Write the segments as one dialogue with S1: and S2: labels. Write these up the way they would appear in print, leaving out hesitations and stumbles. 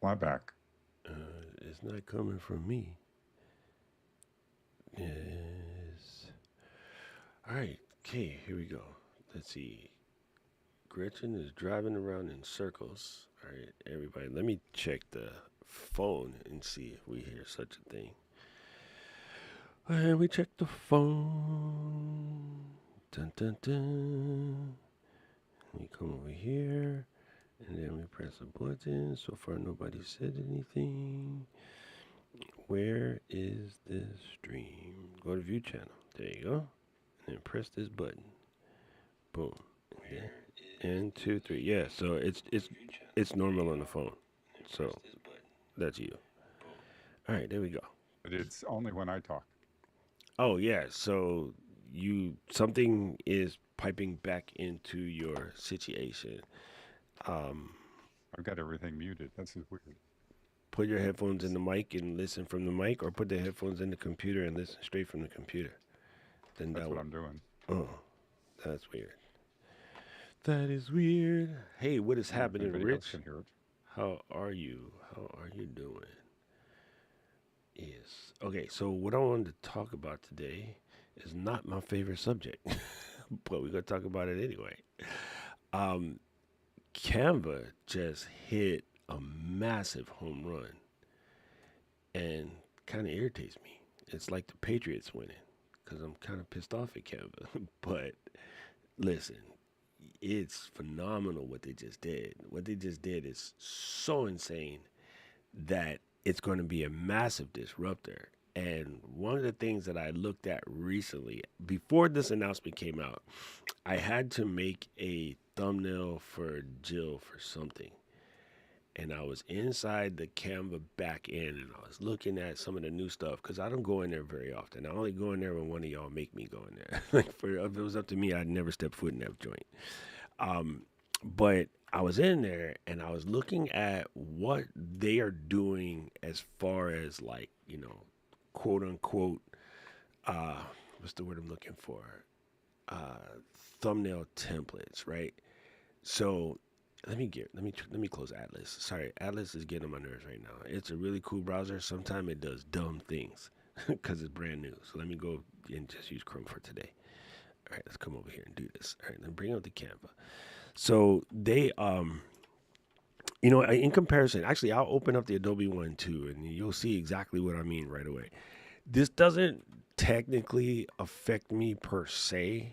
S1: Slapback.
S2: It's not coming from me. Yes. All right. Okay, here we go. Let's see. Gretchen is driving around in circles. All right, everybody, let me check the phone and see if we hear such a thing. And we check the phone. Dun dun dun. We come over here, and then we press a button. So far, nobody said anything. Where is this stream? Go to view channel. There you go. And then press this button. Boom. Yeah. And two, three. Yeah. So it's normal on the phone. So that's you. All right. There we go.
S1: But it's only when I talk.
S2: Oh yeah. So you something is piping back into your situation. Um,
S1: I've got everything muted. That's just weird.
S2: put your headphones in the mic and listen from the mic, or put the headphones in the computer and listen straight from the computer. Then
S1: That's
S2: that
S1: what
S2: will.
S1: I'm doing.
S2: Oh, that's weird. That is weird. Hey, what is
S1: I don't know if
S2: happening,
S1: anybody else
S2: Rich?
S1: can hear it.
S2: How are you? How are you doing? Yes. Okay, so what I wanted to talk about today is not my favorite subject, but we're going to talk about it anyway. Um, Canva just hit a massive home run and kind of irritates me. It's like the Patriots winning because I'm kind of pissed off at Canva. But listen, it's phenomenal what they just did. What they just did is so insane that it's going to be a massive disruptor. And one of the things that I looked at recently, before this announcement came out, I had to make a thumbnail for Jill for something. And I was inside the Canva back end and I was looking at some of the new stuff because I don't go in there very often. I only go in there when one of y'all make me go in there. Like if it was up to me, I'd never step foot in that joint. Um, but I was in there and I was looking at what they are doing as far as like, quote unquote, uh, what's the word I'm looking for? Uh, thumbnail templates, right? So let me close Atlas. Sorry, Atlas is getting on my nerves right now. It's a really cool browser. Sometimes it does dumb things because it's brand new. So let me go and just use Chrome for today. All right, let's come over here and do this. All right, then bring up the Canva. So they, in comparison, actually, I'll open up the Adobe one too, and you'll see exactly what I mean right away. This doesn't technically affect me per se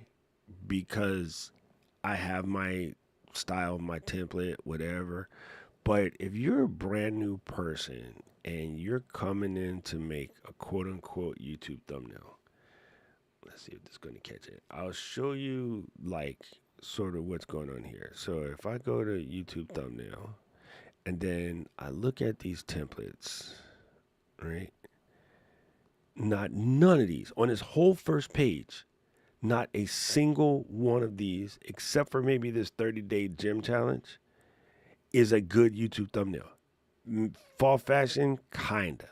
S2: because I have my style, my template, whatever. But if you're a brand new person and you're coming in to make a quote unquote YouTube thumbnail, let's see if this is going to catch it. I'll show you like sort of what's going on here. So if I go to YouTube thumbnail and then I look at these templates, right? Not none of these on this whole first page, not a single one of these, except for maybe this 30-day gym challenge, is a good YouTube thumbnail. Fall fashion, kinda.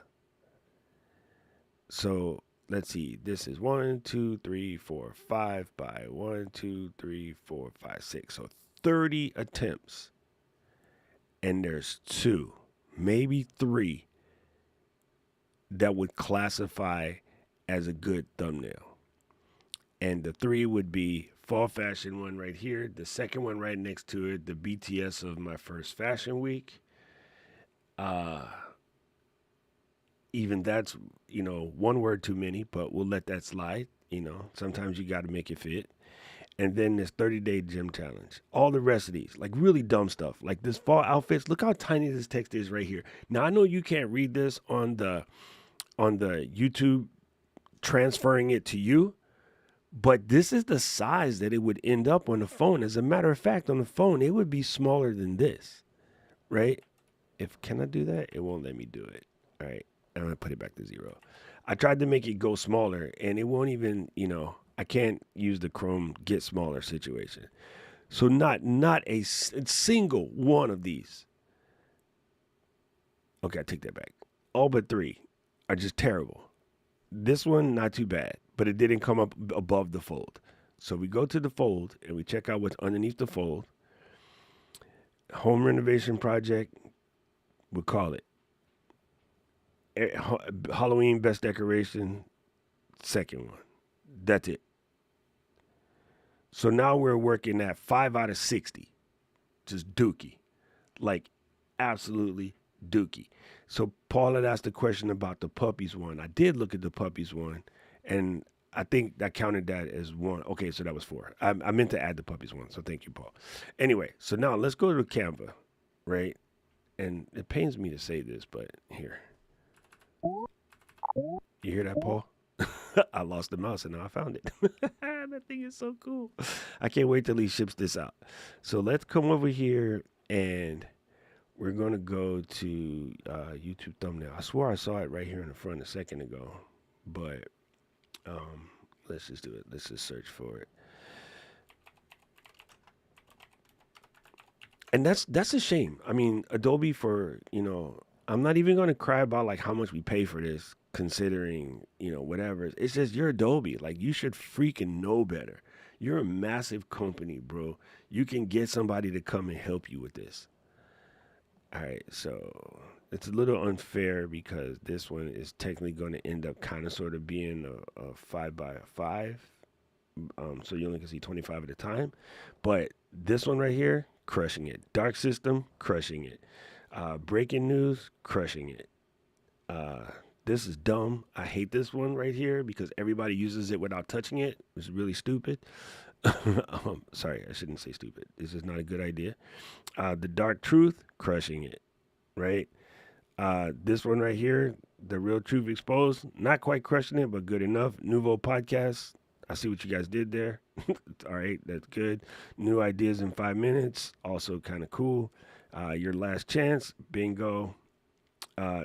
S2: So let's see. This is 1, 2, 3, 4, 5 by 1, 2, 3, 4, 5, 6. So 30 attempts, and there's two, maybe three that would classify as a good thumbnail. And the three would be fall fashion one right here, the second one right next to it, the BTS of my first fashion week. Uh, even that's, one word too many, but we'll let that slide. Sometimes you got to make it fit. And then this 30-day gym challenge. All the rest of these, like really dumb stuff, like this fall outfits. Look how tiny this text is right here. Now I know you can't read this on the YouTube transferring it to you, but this is the size that it would end up on the phone. As a matter of fact, on the phone, it would be smaller than this, right? If can I do that? It won't let me do it. All right. I'm gonna put it back to 0. I tried to make it go smaller and it won't even, I can't use the Chrome get smaller situation. So not a single one of these. Okay, I take that back. All but 3 are just terrible. This one not too bad, but it didn't come up above the fold. So we go to the fold and we check out what's underneath the fold. Home renovation project, We'll call it. Halloween best decoration, second one. That's it. So now we're working at 5 out of 60. Just dookie. Like, absolutely dookie. So Paul had asked a question about the puppies one. I did look at the puppies one, and I think I counted that as one. Okay, so that was 4. I meant to add the puppies one, so thank you, Paul. Anyway, so now let's go to Canva, right? And it pains me to say this, but here. You hear that, Paul? I lost the mouse and now I found it. That thing is so cool. I can't wait till he ships this out. So let's come over here and we're going to go to YouTube thumbnail. I swore I saw it right here in the front a second ago, but let's just do it. Let's just search for it. And that's a shame. I mean, Adobe for, I'm not even going to cry about like how much we pay for this, considering, whatever. It's just you're Adobe. Like, you should freaking know better. You're a massive company, bro. You can get somebody to come and help you with this. All right, so it's a little unfair because this one is technically going to end up kind of sort of being a 5 by 5. So you only can see 25 at a time. But this one right here, crushing it. Dark System, crushing it. Breaking News, crushing it. This is dumb. I hate this one right here because everybody uses it without touching it. It's really stupid. Sorry, I shouldn't say stupid. This is not a good idea. The Dark Truth, crushing it, right? This one right here, The Real Truth Exposed, not quite crushing it, but good enough. Nouveau Podcast, I see what you guys did there. All right, that's good. New Ideas in 5 minutes, also kind of cool. Your Last Chance, bingo.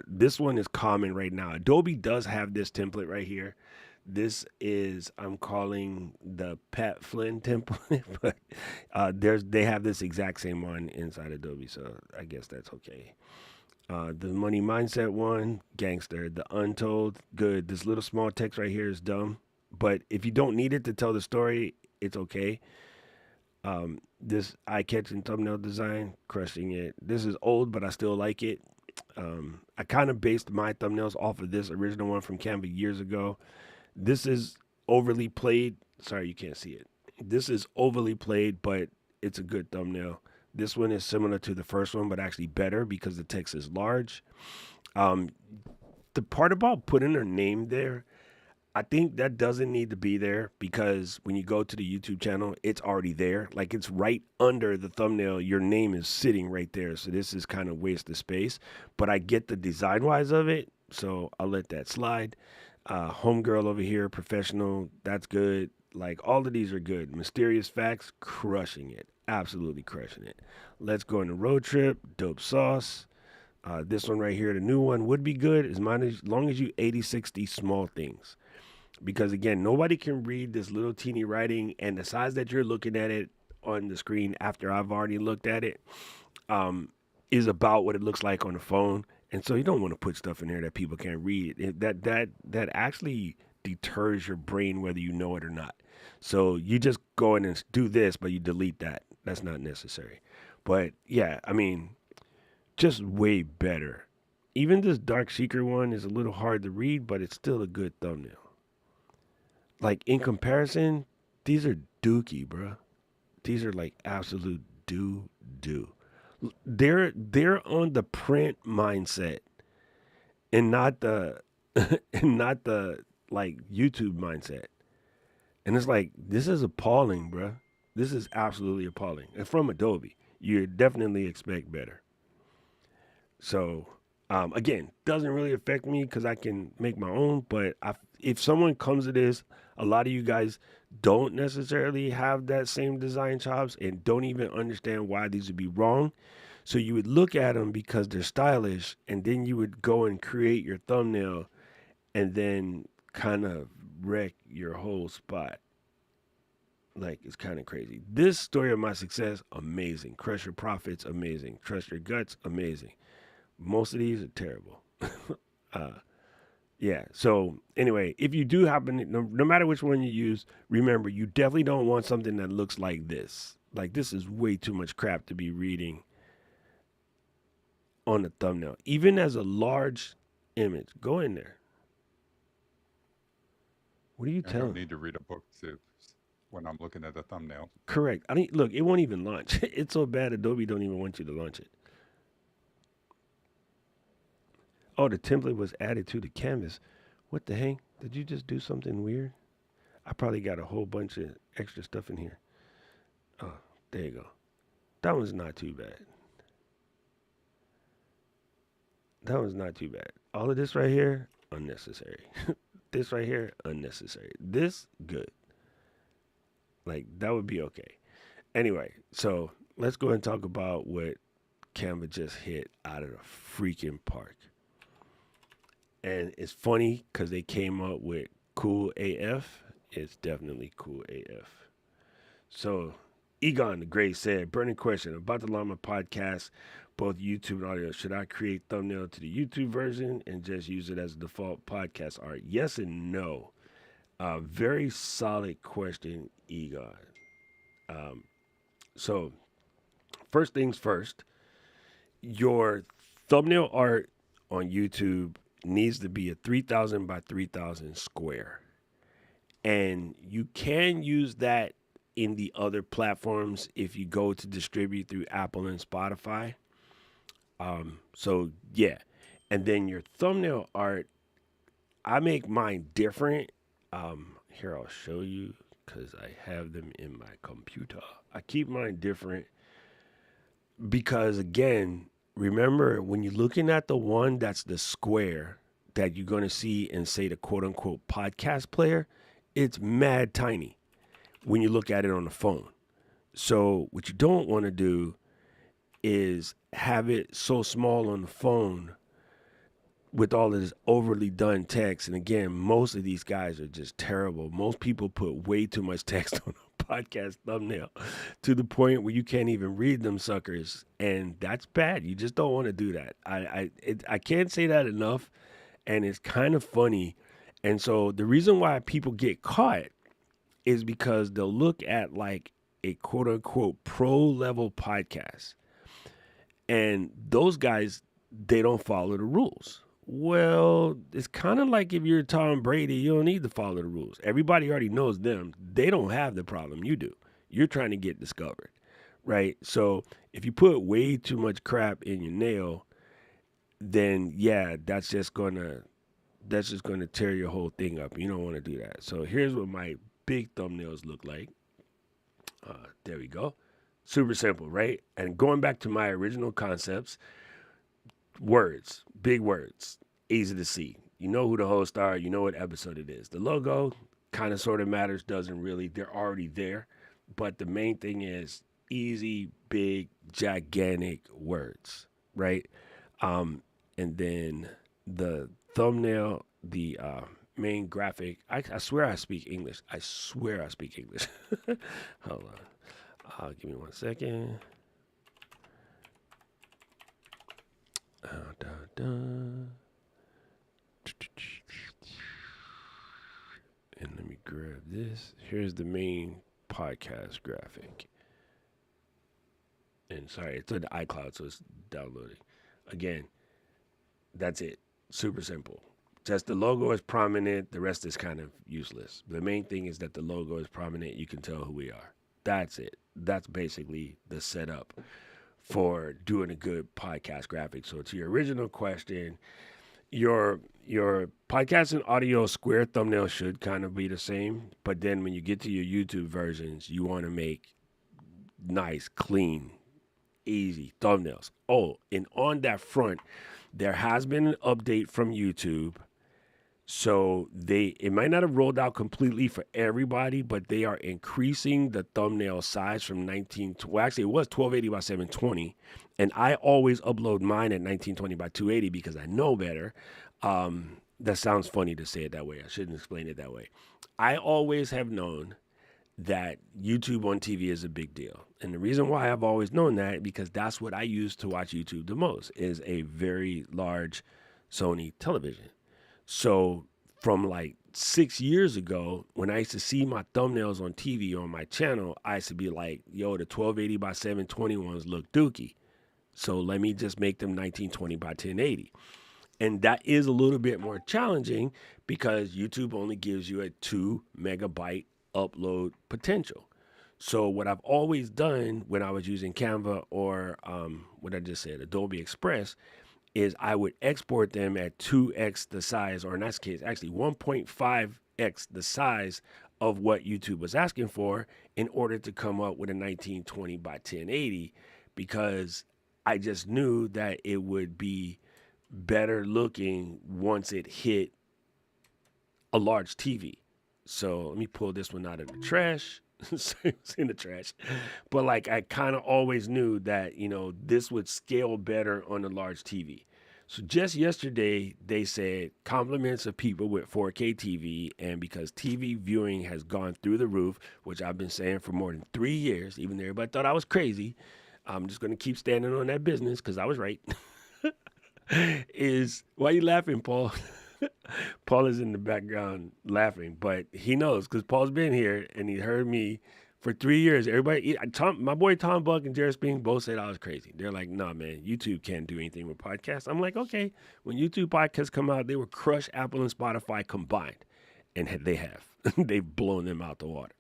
S2: This one is common right now. Adobe does have this template right here. This is, I'm calling the Pat Flynn template, but they have this exact same one inside Adobe, so I guess that's okay. The Money Mindset one, gangster. The Untold, good. This little small text right here is dumb, but if you don't need it to tell the story, it's okay. This eye-catching thumbnail design, crushing it. This is old, but I still like it. I kind of based my thumbnails off of this original one from Canva years ago. This is overly played. Sorry, you can't see it. This is overly played, but it's a good thumbnail. This one is similar to the first one, but actually better because the text is large. The part about putting her name there, I think that doesn't need to be there because when you go to the YouTube channel, it's already there. Like, it's right under the thumbnail. Your name is sitting right there. So this is kind of waste of space, but I get the design wise of it. So I'll let that slide. Homegirl over here, professional. That's good. Like, all of these are good. Mysterious Facts, crushing it. Absolutely crushing it. Let's go on a road trip. Dope sauce. This one right here, the new one would be good as long as you 80-60 small things. Because again, nobody can read this little teeny writing, and the size that you're looking at it on the screen after I've already looked at it is about what it looks like on the phone. And so you don't want to put stuff in there that people can't read. That actually deters your brain whether you know it or not. So you just go in and do this, but you delete that. That's not necessary. But yeah, I mean, just way better. Even this Dark Secret one is a little hard to read, but it's still a good thumbnail. Like, in comparison, these are dookie, bro. These are like absolute do. They're on the print mindset and not the like YouTube mindset. And it's like, this is appalling, bro. This is absolutely appalling. And from Adobe, you definitely expect better. So, again, doesn't really affect me because I can make my own. But if someone comes to this, a lot of you guys don't necessarily have that same design chops and don't even understand why these would be wrong. So you would look at them because they're stylish, and then you would go and create your thumbnail and then kind of wreck your whole spot. Like, it's kind of crazy. This story of my success, amazing. Crush Your Profits, amazing. Trust Your Guts, amazing. Most of these are terrible. Yeah. So anyway, if you do happen, no matter which one you use, remember, you definitely don't want something that looks like this. Like, this is way too much crap to be reading on the thumbnail, even as a large image. Go in there. What are you
S1: I don't
S2: telling?
S1: need to read a book when I'm looking at a thumbnail.
S2: Correct. I mean, look, it won't even launch. It's so bad Adobe don't even want you to launch it. Oh, the template was added to the canvas. What the heck? Did you just do something weird? I probably got a whole bunch of extra stuff in here. Oh, there you go. That one's not too bad. That one's not too bad. All of this right here, unnecessary. This right here, unnecessary. This, good. Like, that would be okay. Anyway, so let's go and talk about what Canva just hit out of the freaking park. And it's funny because they came up with Cool AF. It's definitely Cool AF. So, Egon the Great said, burning question about the Llama podcast, both YouTube and audio. Should I create thumbnail to the YouTube version and just use it as a default podcast art? Yes and no. Very solid question, Egon. So, first things first, your thumbnail art on YouTube needs to be a 3,000 by 3,000 square. And you can use that in the other platforms if you go to distribute through Apple and Spotify. So, yeah. And then your thumbnail art, I make mine different. Here, I'll show you because I have them in my computer. I keep mine different because, again, remember when you're looking at the one that's the square that you're going to see in, say, the quote-unquote podcast player, it's mad tiny when you look at it on the phone. So what you don't want to do is have it so small on the phone with all of this overly done text. And again, most of these guys are just terrible. Most people put way too much text on a podcast thumbnail to the point where you can't even read them suckers. And that's bad. You just don't want to do that. I can't say that enough. And it's kind of funny. And so the reason why people get caught is because they'll look at like a quote unquote pro level podcast. And those guys, they don't follow the rules. Well, it's kind of like if you're Tom Brady, you don't need to follow the rules. Everybody already knows them. They don't have the problem you do. You're trying to get discovered, right? So if you put way too much crap in your nail, then yeah, that's just gonna tear your whole thing up. You don't want to do that. So here's what my big thumbnails look like. There we go. Super simple, right? And going back to my original concepts, words, big words, easy to see. You know who the hosts are. You know what episode it is. The logo kind of sort of matters, doesn't really. They're already there. But the main thing is easy, big, gigantic words, right? And then the thumbnail, the main graphic. I swear I speak English. I swear I speak English. Hold on. Give me 1 second. And let me grab this. Here's the main podcast graphic. And sorry, it's on the iCloud, so it's downloading. Again, that's it. Super simple. Just the logo is prominent. The rest is kind of useless. The main thing is that the logo is prominent. You can tell who we are. That's it. That's basically the setup for doing a good podcast graphic. So to your original question, your podcast and audio square thumbnail should kind of be the same. But then when you get to your YouTube versions, you want to make nice, clean, easy thumbnails. Oh, and on that front, there has been an update from YouTube. So it might not have rolled out completely for everybody, but they are increasing the thumbnail size from actually it was 1280 by 720. And I always upload mine at 1920 by 280 because I know better. That sounds funny to say it that way. I shouldn't explain it that way. I always have known that YouTube on TV is a big deal. And the reason why I've always known that, because that's what I use to watch YouTube the most, is a very large Sony television. So from like 6 years ago, when I used to see my thumbnails on TV on my channel, I used to be like, yo, the 1280 by 720 ones look dookie. So let me just make them 1920 by 1080. And that is a little bit more challenging because YouTube only gives you a 2 megabyte upload potential. So what I've always done when I was using Canva or what I just said, Adobe Express, is I would export them at 2x the size, or in that case, actually 1.5x the size of what YouTube was asking for in order to come up with a 1920 by 1080, because I just knew that it would be better looking once it hit a large TV. So let me pull this one out of the trash. It's in the trash. But like I kind of always knew that, this would scale better on a large TV. So just yesterday, they said compliments of people with 4K TV. And because TV viewing has gone through the roof, which I've been saying for more than 3 years, even though everybody thought I was crazy, I'm just going to keep standing on that business because I was right. Why are you laughing, Paul? Paul is in the background laughing, but he knows because Paul's been here and he heard me for 3 years. Everybody, my boy Tom Buck and Jared Sping both said I was crazy. They're like, "No, man, YouTube can't do anything with podcasts." I'm like, okay. When YouTube podcasts come out, they will crush Apple and Spotify combined, and they have. They've blown them out the water.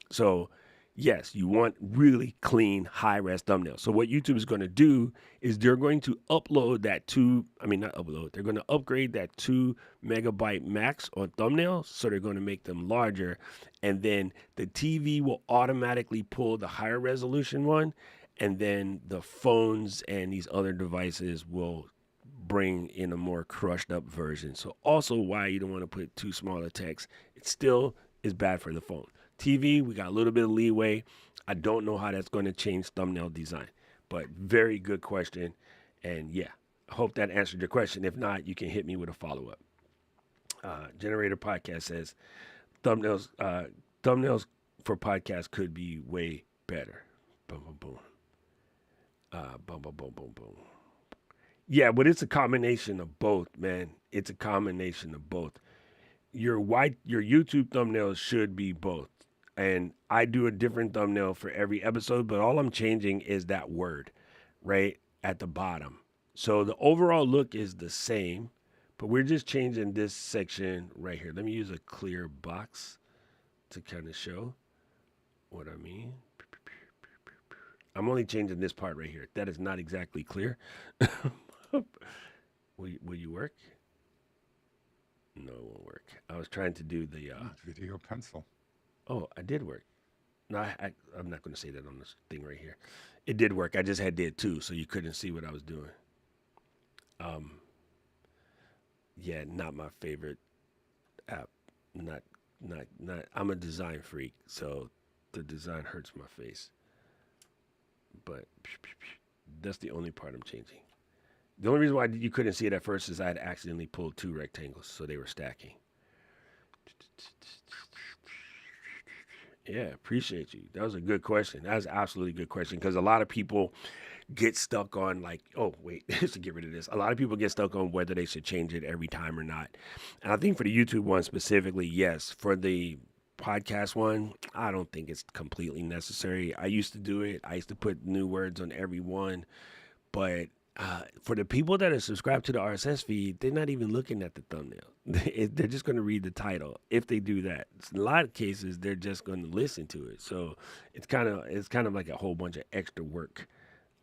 S2: So yes, you want really clean, high-res thumbnails. So what YouTube is going to do is they're going to upload that they're going to upgrade that 2 megabyte max on thumbnails. So they're going to make them larger. And then the TV will automatically pull the higher resolution one. And then the phones and these other devices will bring in a more crushed up version. So also why you don't want to put too small a text. It still is bad for the phone. TV, we got a little bit of leeway. I don't know how that's going to change thumbnail design, but very good question. And yeah, I hope that answered your question. If not, you can hit me with a follow-up. Generator Podcast says thumbnails for podcasts could be way better. Boom, boom, boom. Boom, boom, boom, boom, boom. Yeah, but it's a combination of both, man. It's a combination of both. Your YouTube thumbnails should be both. And I do a different thumbnail for every episode, but all I'm changing is that word right at the bottom. So the overall look is the same, but we're just changing this section right here. Let me use a clear box to kind of show what I mean. I'm only changing this part right here. That is not exactly clear. Will you work? No, it won't work. I was trying to do the
S1: video pencil.
S2: Oh, I did work. No, I'm not going to say that on this thing right here. It did work. I just did too, so you couldn't see what I was doing. Yeah, not my favorite app. Not. I'm a design freak, so the design hurts my face. But that's the only part I'm changing. The only reason why you couldn't see it at first is I had accidentally pulled 2 rectangles, so they were stacking. Yeah, appreciate you. That was a good question. That was absolutely a good question because a lot of people get stuck on to get rid of this. A lot of people get stuck on whether they should change it every time or not. And I think for the YouTube one specifically, yes. For the podcast one, I don't think it's completely necessary. I used to do it. I used to put new words on every one, but for the people that are subscribed to the RSS feed, they're not even looking at the thumbnail. They're just going to read the title. If they do that, in a lot of cases, they're just going to listen to it. So it's kind of like a whole bunch of extra work.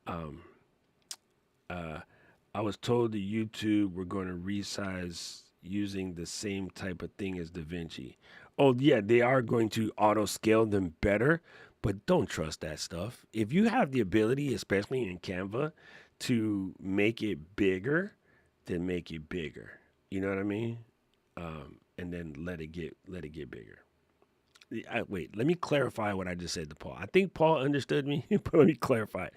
S2: I was told that YouTube we're going to resize using the same type of thing as DaVinci. Oh yeah, they are going to auto scale them better, but don't trust that stuff. If you have the ability, especially in Canva, to make it bigger, then make it bigger. You know what I mean? And then let it get bigger. Wait, let me clarify what I just said to Paul. I think Paul understood me, but let me clarify.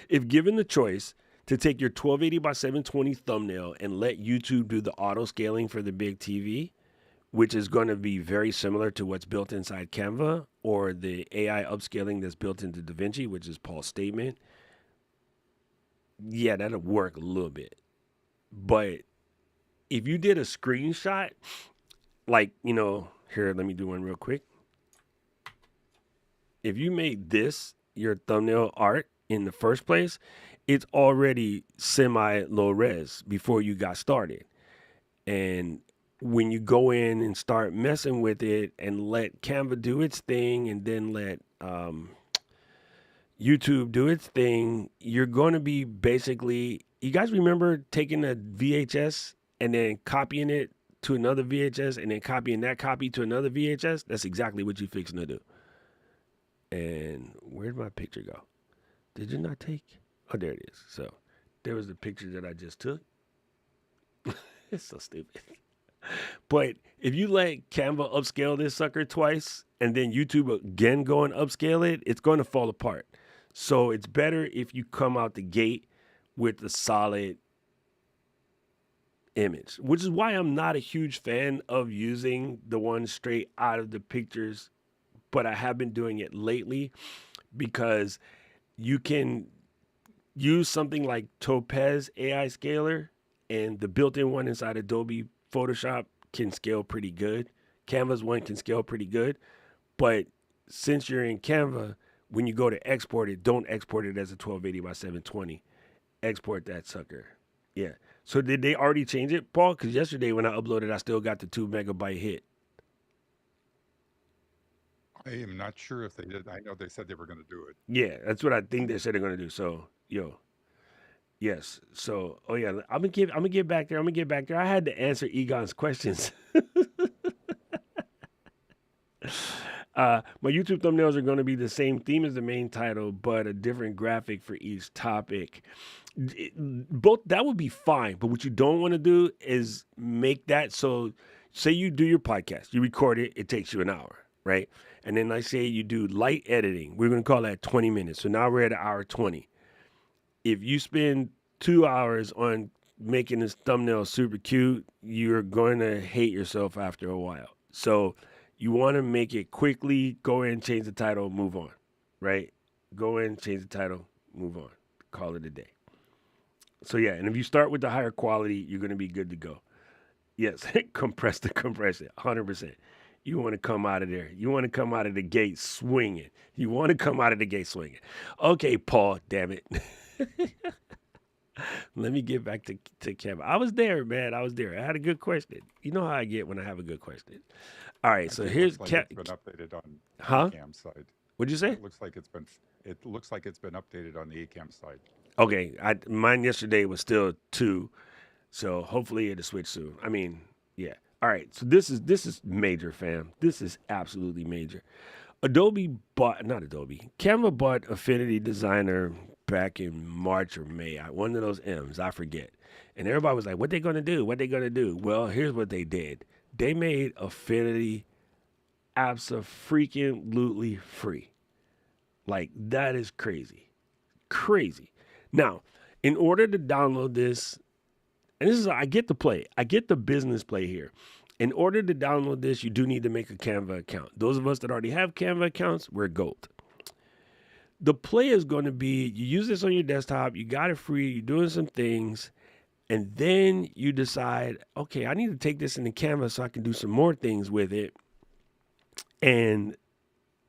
S2: If given the choice to take your 1280 by 720 thumbnail and let YouTube do the auto scaling for the big TV, which is going to be very similar to what's built inside Canva, or the AI upscaling that's built into DaVinci, which is Paul's statement, yeah, that'll work a little bit. But if you did a screenshot, here, let me do one real quick. If you made this your thumbnail art in the first place, it's already semi low res before you got started. And when you go in and start messing with it and let Canva do its thing and then let YouTube do its thing, you're going to be basically. You guys remember taking a VHS and then copying it to another VHS and then copying that copy to another VHS? That's exactly what you're fixing to do. And where'd my picture go? Did you not take? Oh, there it is. So there was the picture that I just took. It's so stupid. But if you let Canva upscale this sucker twice and then YouTube again go and upscale it, it's going to fall apart. So it's better if you come out the gate with a solid image, which is why I'm not a huge fan of using the one straight out of the pictures, but I have been doing it lately because you can use something like Topaz AI Scaler, and the built-in one inside Adobe Photoshop can scale pretty good. Canva's one can scale pretty good, but since you're in Canva, when you go to export it, don't export it as a 1280 by 720. Export that sucker. Yeah. So did they already change it, Paul? Because yesterday when I uploaded, I still got the 2 megabyte hit.
S1: I am not sure if they did. I know they said they were going to do it.
S2: Yeah, that's what I think they said they're gonna do. So, yes. So, oh yeah, I'm gonna get back there. I'm gonna get back there. I had to answer Egon's questions. My YouTube thumbnails are going to be the same theme as the main title, but a different graphic for each topic. Both that would be fine, but what you don't want to do is make that so. Say you do your podcast, you record it, it takes you an hour, right? And then I say you do light editing. We're going to call that 20 minutes. So now we're at 1:20. If you spend 2 hours on making this thumbnail super cute, you're going to hate yourself after a while. So you want to make it quickly, go in, change the title, move on, right? Go in, change the title, move on, call it a day. So yeah, and if you start with the higher quality, you're going to be good to go. Yes, compress the compression, 100%. You want to come out of there. You want to come out of the gate swinging. You want to come out of the gate swinging. Okay, Paul, damn it. Let me get back to Kevin. I was there, man. I was there. I had a good question. You know how I get when I have a good question. All right, so here's
S1: Like it's been updated on
S2: Huh?
S1: Acam side.
S2: What'd you say?
S1: It looks like it's been. It looks like it's been updated on the Acam side.
S2: Okay, mine yesterday was still 2, so hopefully it'll switch soon. I mean, yeah. All right, so this is major, fam. This is absolutely major. Canva bought Affinity Designer back in March or May. One of those M's, I forget. And everybody was like, what they gonna do? What they gonna do? Well, here's what they did. They made Affinity abso-freaking-lutely free. Like, that is crazy. Crazy. Now, in order to download this, and this is, I get the play. I get the business play here. In order to download this, you do need to make a Canva account. Those of us that already have Canva accounts, we're gold. The play is going to be, you use this on your desktop, you got it free, you're doing some things, and then you decide, okay, I need to take this into Canva so I can do some more things with it. And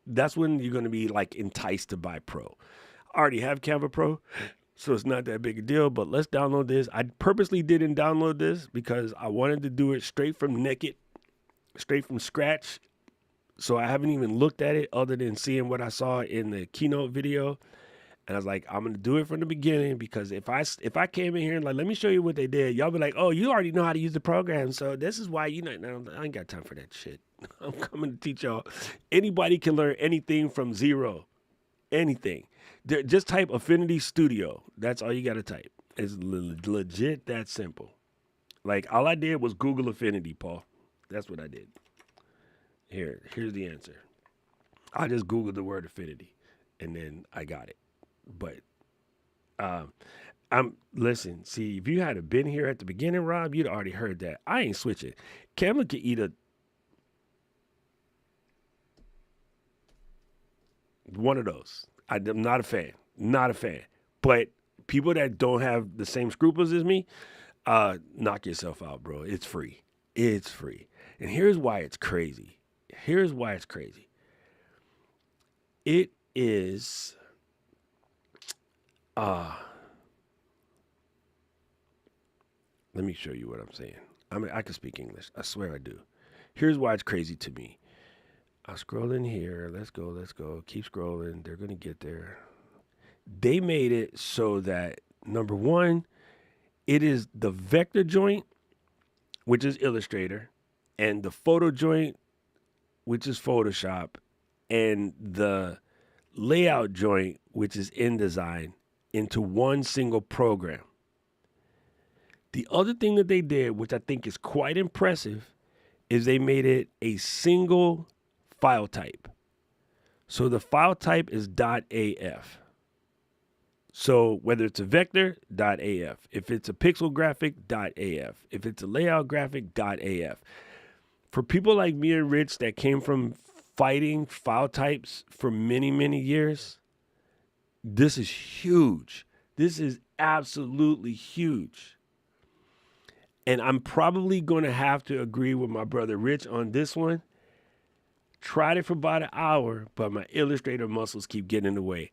S2: that's when you're going to be like enticed to buy Pro. I already have Canva Pro, so it's not that big a deal, but let's download this. I purposely didn't download this because I wanted to do it straight from Naked, straight from scratch. So I haven't even looked at it other than seeing what I saw in the keynote video. And I was like, I'm going to do it from the beginning because if I came in here and like, let me show you what they did, y'all be like, oh, you already know how to use the program. So this is why, no, I ain't got time for that shit. I'm coming to teach y'all. Anybody can learn anything from zero. Anything. Just type Affinity Studio. That's all you got to type. It's legit that simple. Like, all I did was Google Affinity, Paul. That's what I did. Here's the answer. I just Googled the word Affinity, and then I got it. But listen, see, if you had been here at the beginning, Rob, you'd already heard that. I ain't switching. Canva can eat one of those. I'm not a fan. Not a fan. But people that don't have the same scruples as me, knock yourself out, bro. It's free. It's free. And here's why it's crazy. Here's why it's crazy. It is Let me show you what I'm saying. I mean, I can speak English. I swear I do. Here's why it's crazy to me. I'll scroll in here. Let's go. Let's go. Keep scrolling. They're going to get there. They made it so that, number one, it is the vector joint, which is Illustrator, and the photo joint, which is Photoshop, and the layout joint, which is InDesign, into one single program. The other thing that they did, which I think is quite impressive, is they made it a single file type. So the file type is .af. So whether it's a vector, .af. If it's a pixel graphic, .af. If it's a layout graphic, .af. For people like me and Rich that came from fighting file types for many, many years, this is huge. This is absolutely huge. And I'm probably going to have to agree with my brother Rich on this one. Tried it for about an hour, but my Illustrator muscles keep getting in the way.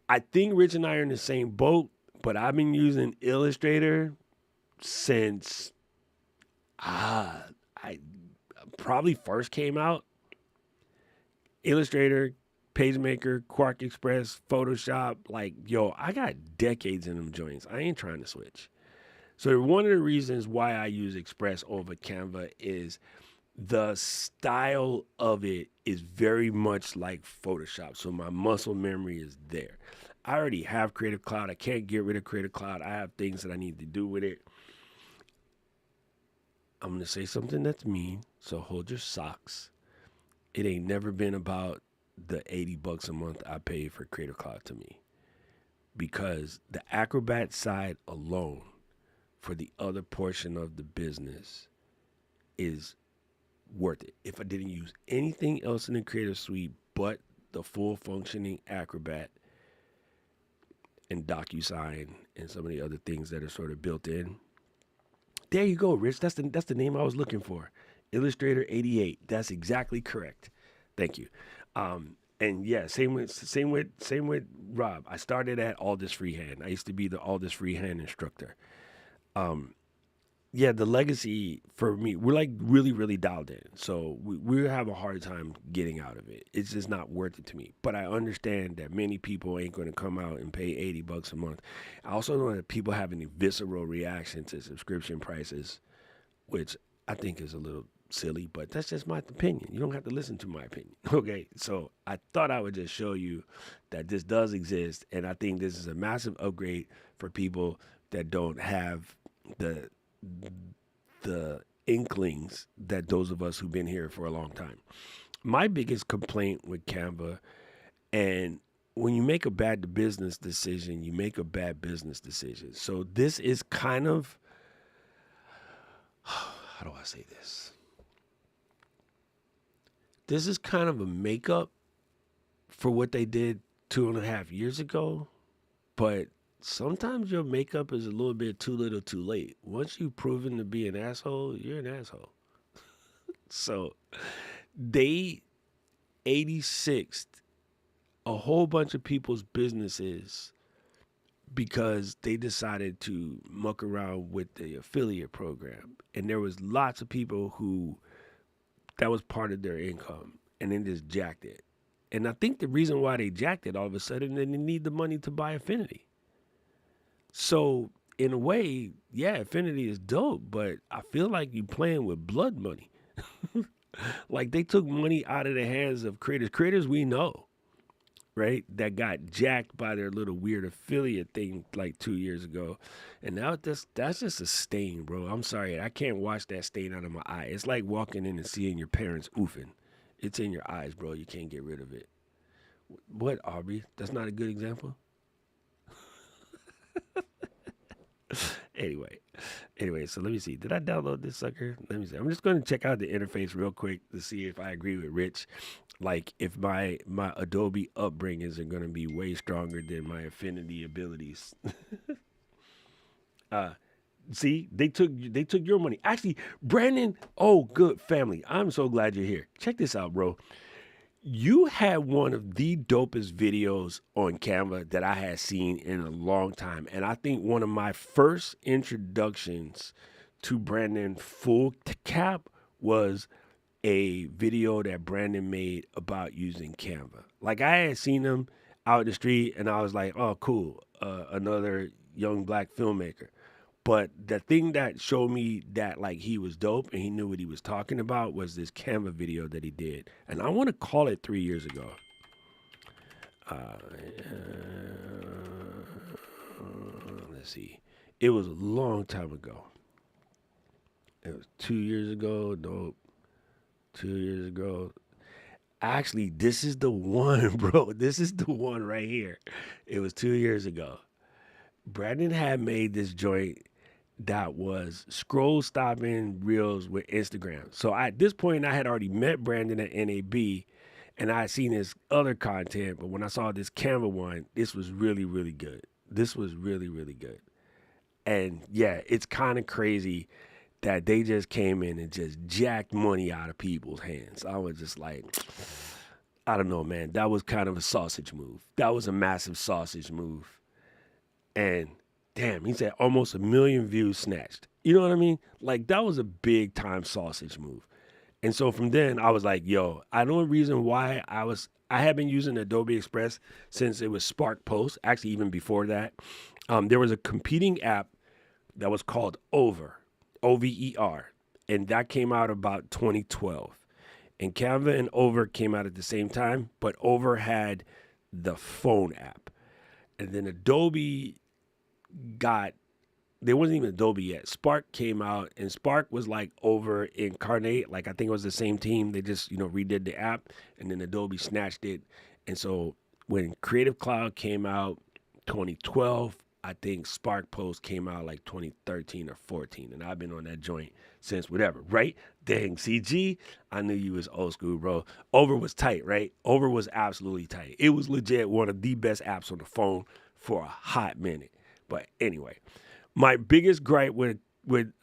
S2: I think Rich and I are in the same boat, but I've been using Illustrator since I probably first came out. Illustrator, PageMaker, Quark Express, Photoshop, like, yo, I got decades in them joints. I ain't trying to switch. So one of the reasons why I use Express over Canva is the style of it is very much like Photoshop. So my muscle memory is there. I already have Creative Cloud. I can't get rid of Creative Cloud. I have things that I need to do with it. I'm going to say something that's mean, so hold your socks. It ain't never been about the $80 a month I pay for Creative Cloud to me. Because the Acrobat side alone for the other portion of the business is worth it. If I didn't use anything else in the Creative Suite but the full functioning Acrobat and DocuSign and some of the other things that are sort of built in. There you go, Rich. That's the name I was looking for. Illustrator 88. That's exactly correct. Thank you. And yeah, same with Rob. I started at Aldous Freehand. I used to be the Aldous Freehand instructor. Yeah, the legacy for me, we're like really, really dialed in. So we have a hard time getting out of it. It's just not worth it to me. But I understand that many people ain't going to come out and pay $80 a month. I also know that people have a visceral reaction to subscription prices, which I think is a little silly, but that's just my opinion. You don't have to listen to my opinion. Okay, so I thought I would just show you that this does exist, and I think this is a massive upgrade for people that don't have the inklings that those of us who've been here for a long time. My biggest complaint with Canva, and when you make a bad business decision, you make a bad business decision. So this is kind of, how do I say this? This is kind of a makeup for what they did 2.5 years ago, but sometimes your makeup is a little bit too little too late. Once you've proven to be an asshole, you're an asshole. So they 86'd a whole bunch of people's businesses because they decided to muck around with the affiliate program. And there was lots of people who that was part of their income, and then just jacked it. And I think the reason why they jacked it all of a sudden, they need the money to buy Affinity. So in a way, yeah, Affinity is dope, but I feel like you playing with blood money. Like they took money out of the hands of creators we know, right? That got jacked by their little weird affiliate thing like 2 years ago. And now that's just a stain, bro. I'm sorry. I can't wash that stain out of my eye. It's like walking in and seeing your parents oofing. It's in your eyes, bro. You can't get rid of it. What, Aubrey? That's not a good example? Anyway, so let me see. Did I download this sucker? Let me see. I'm just going to check out the interface real quick to see if I agree with Rich. Like if my Adobe upbringings are going to be way stronger than my Affinity abilities. See, they took your money. Actually, Brandon, oh, good family. I'm so glad you're here. Check this out, bro. You had one of the dopest videos on Canva that I had seen in a long time. And I think one of my first introductions to Brandon Full Cap was a video that Brandon made about using Canva. Like I had seen him out in the street and I was like, oh, cool, another young black filmmaker. But the thing that showed me that like he was dope and he knew what he was talking about was this Canva video that he did, and I want to call it 3 years ago. Uh, let's see, it was a long time ago. It was 2 years ago. Nope, 2 years ago. Actually, this is the one, bro. This is the one right here. It was 2 years ago. Brandon had made this joint that was scroll stopping reels with Instagram. So at this point, I had already met Brandon at NAB and I had seen his other content. But when I saw this Canva one, this was really, really good. This was really, really good. And yeah, it's kind of crazy that they just came in and just jacked money out of people's hands. I was just like, I don't know, man. That was kind of a sausage move. That was a massive sausage move. And damn, he said almost 1 million views snatched. You know what I mean? Like that was a big time sausage move. And so from then I was like, yo, I know the reason why I had been using Adobe Express since it was Spark Post, actually even before that. There was a competing app that was called Over, Over, and that came out about 2012. And Canva and Over came out at the same time, but Over had the phone app. And then Adobe got, there wasn't even Adobe yet. Spark came out and Spark was like Over Incarnate. Like I think it was the same team. They just, redid the app and then Adobe snatched it. And so when Creative Cloud came out 2012, I think Spark Post came out like 2013 or 14. And I've been on that joint since whatever, right? Dang, CG, I knew you was old school, bro. Over was tight, right? Over was absolutely tight. It was legit one of the best apps on the phone for a hot minute. But anyway, my biggest gripe with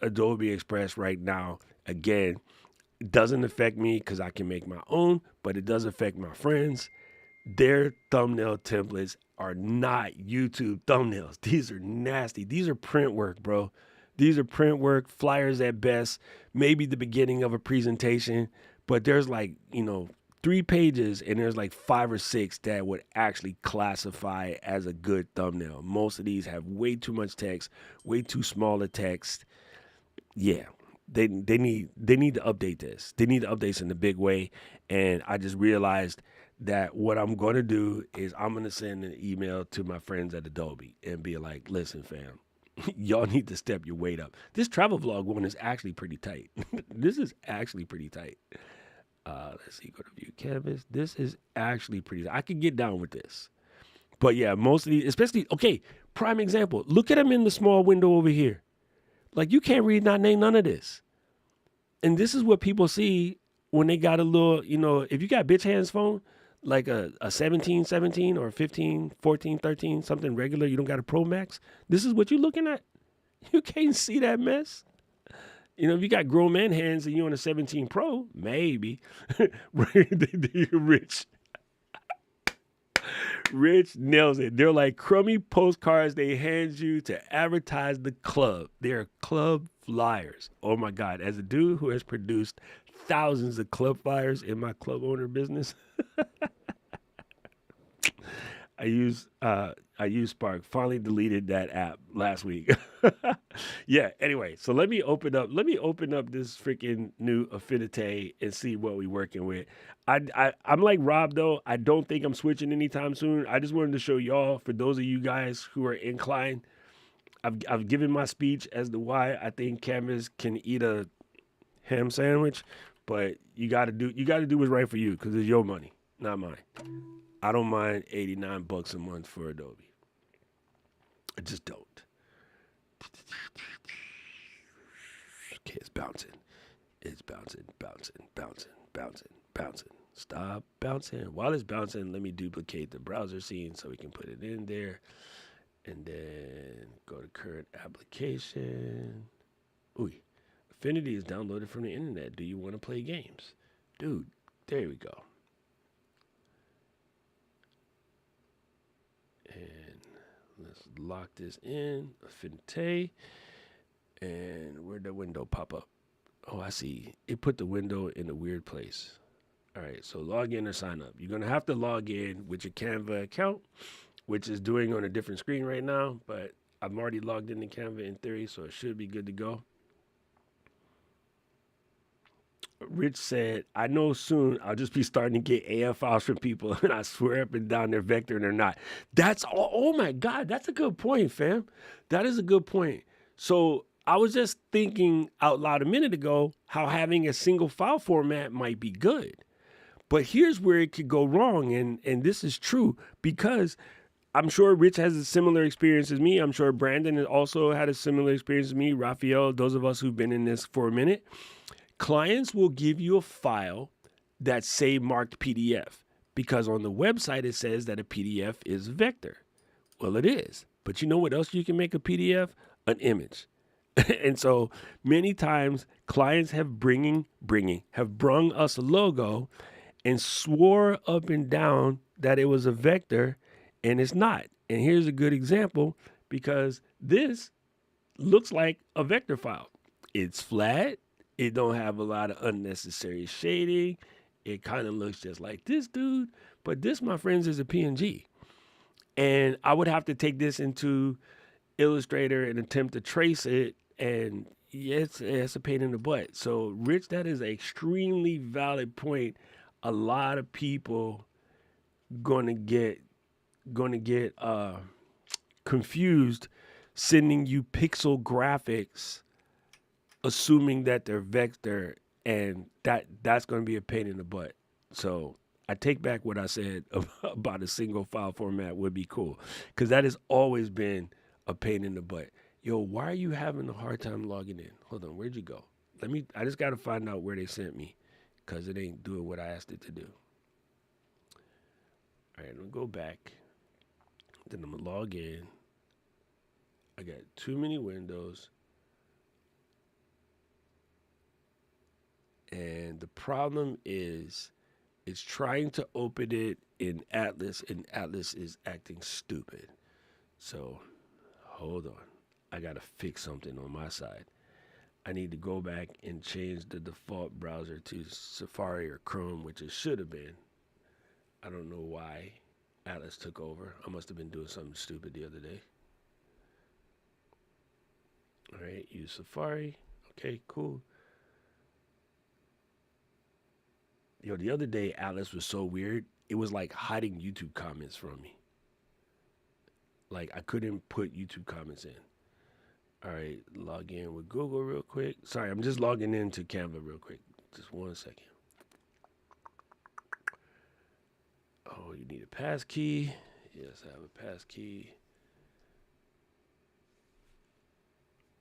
S2: Adobe Express right now, again, doesn't affect me because I can make my own, but it does affect my friends. Their thumbnail templates are not YouTube thumbnails. These are nasty. These are print work, bro. These are print work, flyers at best, maybe the beginning of a presentation, but there's like, 3 pages and there's like 5 or 6 that would actually classify as a good thumbnail. Most of these have way too much text, way too small a text. Yeah, they need to update this. They need to update this in a big way. And I just realized that what I'm going to do is I'm going to send an email to my friends at Adobe and be like, listen, fam, y'all need to step your weight up. This travel vlog one is actually pretty tight. This is actually pretty tight. Let's see, go to view canvas. This is actually pretty tight. I could get down with this. But yeah, most of these, especially, okay, prime example. Look at them in the small window over here. Like you can't read, not name none of this. And this is what people see when they got a little, if you got bitch hands phone, like a 17, 17 or 15, 14, 13, something regular, you don't got a Pro Max. This is what you're looking at. You can't see that mess. If you got grown man hands and you're on a 17 Pro, maybe. Rich. Rich nails it. They're like crummy postcards they hand you to advertise the club. They're club flyers. Oh my God. As a dude who has produced thousands of club flyers in my club owner business, I use Spark. Finally deleted that app last week. Yeah. Anyway, so let me open up this freaking new Affinity and see what we working with. I'm like Rob though. I don't think I'm switching anytime soon. I just wanted to show y'all, for those of you guys who are inclined, I've given my speech as to why I think Canvas can eat a ham sandwich, but you got to do what's right for you because it's your money, not mine. I don't mind $89 a month for Adobe. I just don't. Okay, it's bouncing. It's bouncing. Stop bouncing. While it's bouncing, let me duplicate the browser scene so we can put it in there. And then go to current application. Ooh, Affinity is downloaded from the internet. Do you want to play games? Dude, there we go. Let's lock this in. Affinité. And where'd the window pop up? Oh, I see. It put the window in a weird place. All right, so log in or sign up. You're going to have to log in with your Canva account, which is doing on a different screen right now, but I'm already logged into Canva in theory, so it should be good to go. Rich said, I know soon I'll just be starting to get AF files from people, and I swear up and down they're vector and they're not. That's all. Oh my God, that's a good point, fam. That is a good point. So I was just thinking out loud a minute ago how having a single file format might be good. But here's where it could go wrong, and this is true because I'm sure Rich has a similar experience as me. I'm sure Brandon has also had a similar experience as me. Raphael, those of us who've been in this for a minute. Clients will give you a file that's say marked PDF because on the website it says that a PDF is vector. Well, it is. But you know what else you can make a PDF? An image. And so many times clients have brung us a logo and swore up and down that it was a vector, and it's not. And here's a good example because this looks like a vector file. It's flat. It don't have a lot of unnecessary shading. It kind of looks just like this dude. But this, my friends, is a PNG. And I would have to take this into Illustrator and attempt to trace it. And it's a pain in the butt. So, Rich, that is an extremely valid point. A lot of people gonna get confused sending you pixel graphics assuming that they're vector, and that's going to be a pain in the butt. So I take back what I said about a single file format would be cool, because that has always been a pain in the butt. Yo, why are you having a hard time logging in? Hold on, where'd you go? I just got to find out where they sent me, because it ain't doing what I asked it to do. All right, I'm going to go back. Then I'm going to log in. I got too many windows. And the problem is it's trying to open it in Atlas, and Atlas is acting stupid. So hold on. I got to fix something on my side. I need to go back and change the default browser to Safari or Chrome, which it should have been. I don't know why Atlas took over. I must have been doing something stupid the other day. All right, use Safari. Okay, cool. Yo, the other day, Atlas was so weird. It was like hiding YouTube comments from me. Like, I couldn't put YouTube comments in. All right, log in with Google real quick. Sorry, I'm just logging into Canva real quick. Just 1 second. Oh, you need a pass key. Yes, I have a pass key.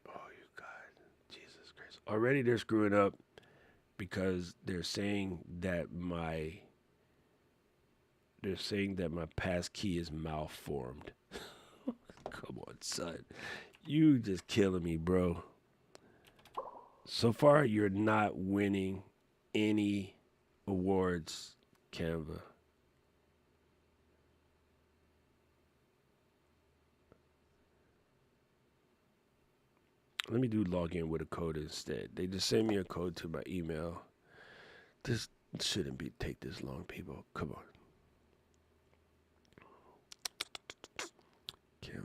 S2: Oh, you God. Jesus Christ. Already they're screwing up because they're saying that my pass key is malformed. Come on, son. You just killing me, bro. So far, you're not winning any awards, Canva. Let me do login with a code instead. They just send me a code to my email. This shouldn't take this long, people. Come on. Canva.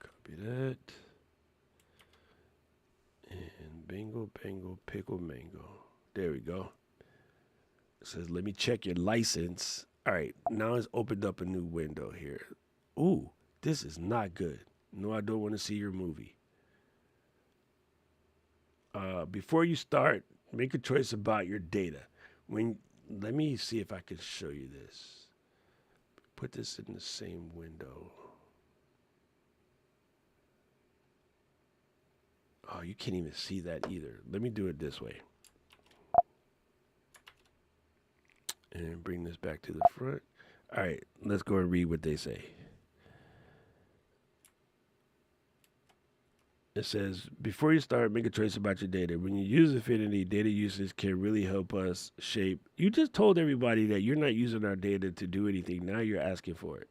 S2: Copy that. And bingo, bango, pickle, mango. There we go. It says, let me check your license. All right, now it's opened up a new window here. Ooh, this is not good. No, I don't want to see your movie. Before you start, make a choice about your data. Let me see if I can show you this. Put this in the same window. Oh, you can't even see that either. Let me do it this way. And bring this back to the front. All right, let's go and read what they say. It says, before you start, make a choice about your data. When you use Affinity, data usage can really help us shape. You just told everybody that you're not using our data to do anything. Now you're asking for it.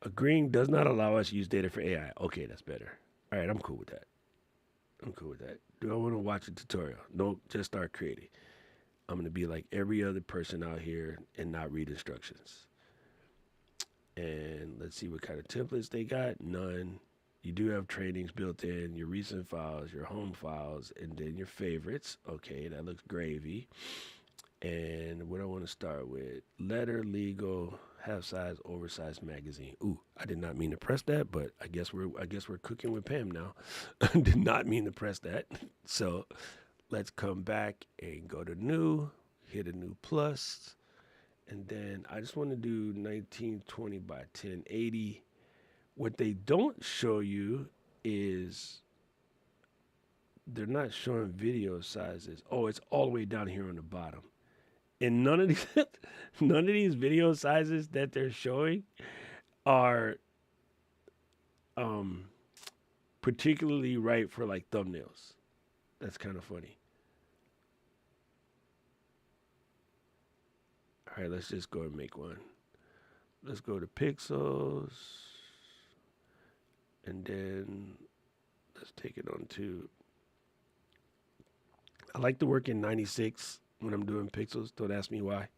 S2: Agreeing does not allow us to use data for AI. Okay, that's better. All right, I'm cool with that. I'm cool with that. Do I want to watch a tutorial? Nope, just start creating. I'm going to be like every other person out here and not read instructions. And let's see what kind of templates they got. None. You do have trainings built in, your recent files, your home files, and then your favorites. Okay, that looks gravy. And what I want to start with, letter, legal, half size, oversized magazine. Ooh, I did not mean to press that, but I guess we're cooking with Pam now. I did not mean to press that. So let's come back and go to new, hit a new plus, and then I just want to do 1920 by 1080. What they don't show you is they're not showing video sizes. Oh, it's all the way down here on the bottom. And none of these video sizes that they're showing are particularly right for like thumbnails. That's kind of funny. All right, let's just go and make one. Let's go to pixels, and then let's take it on to. I like to work in 96 when I'm doing pixels. Don't ask me why.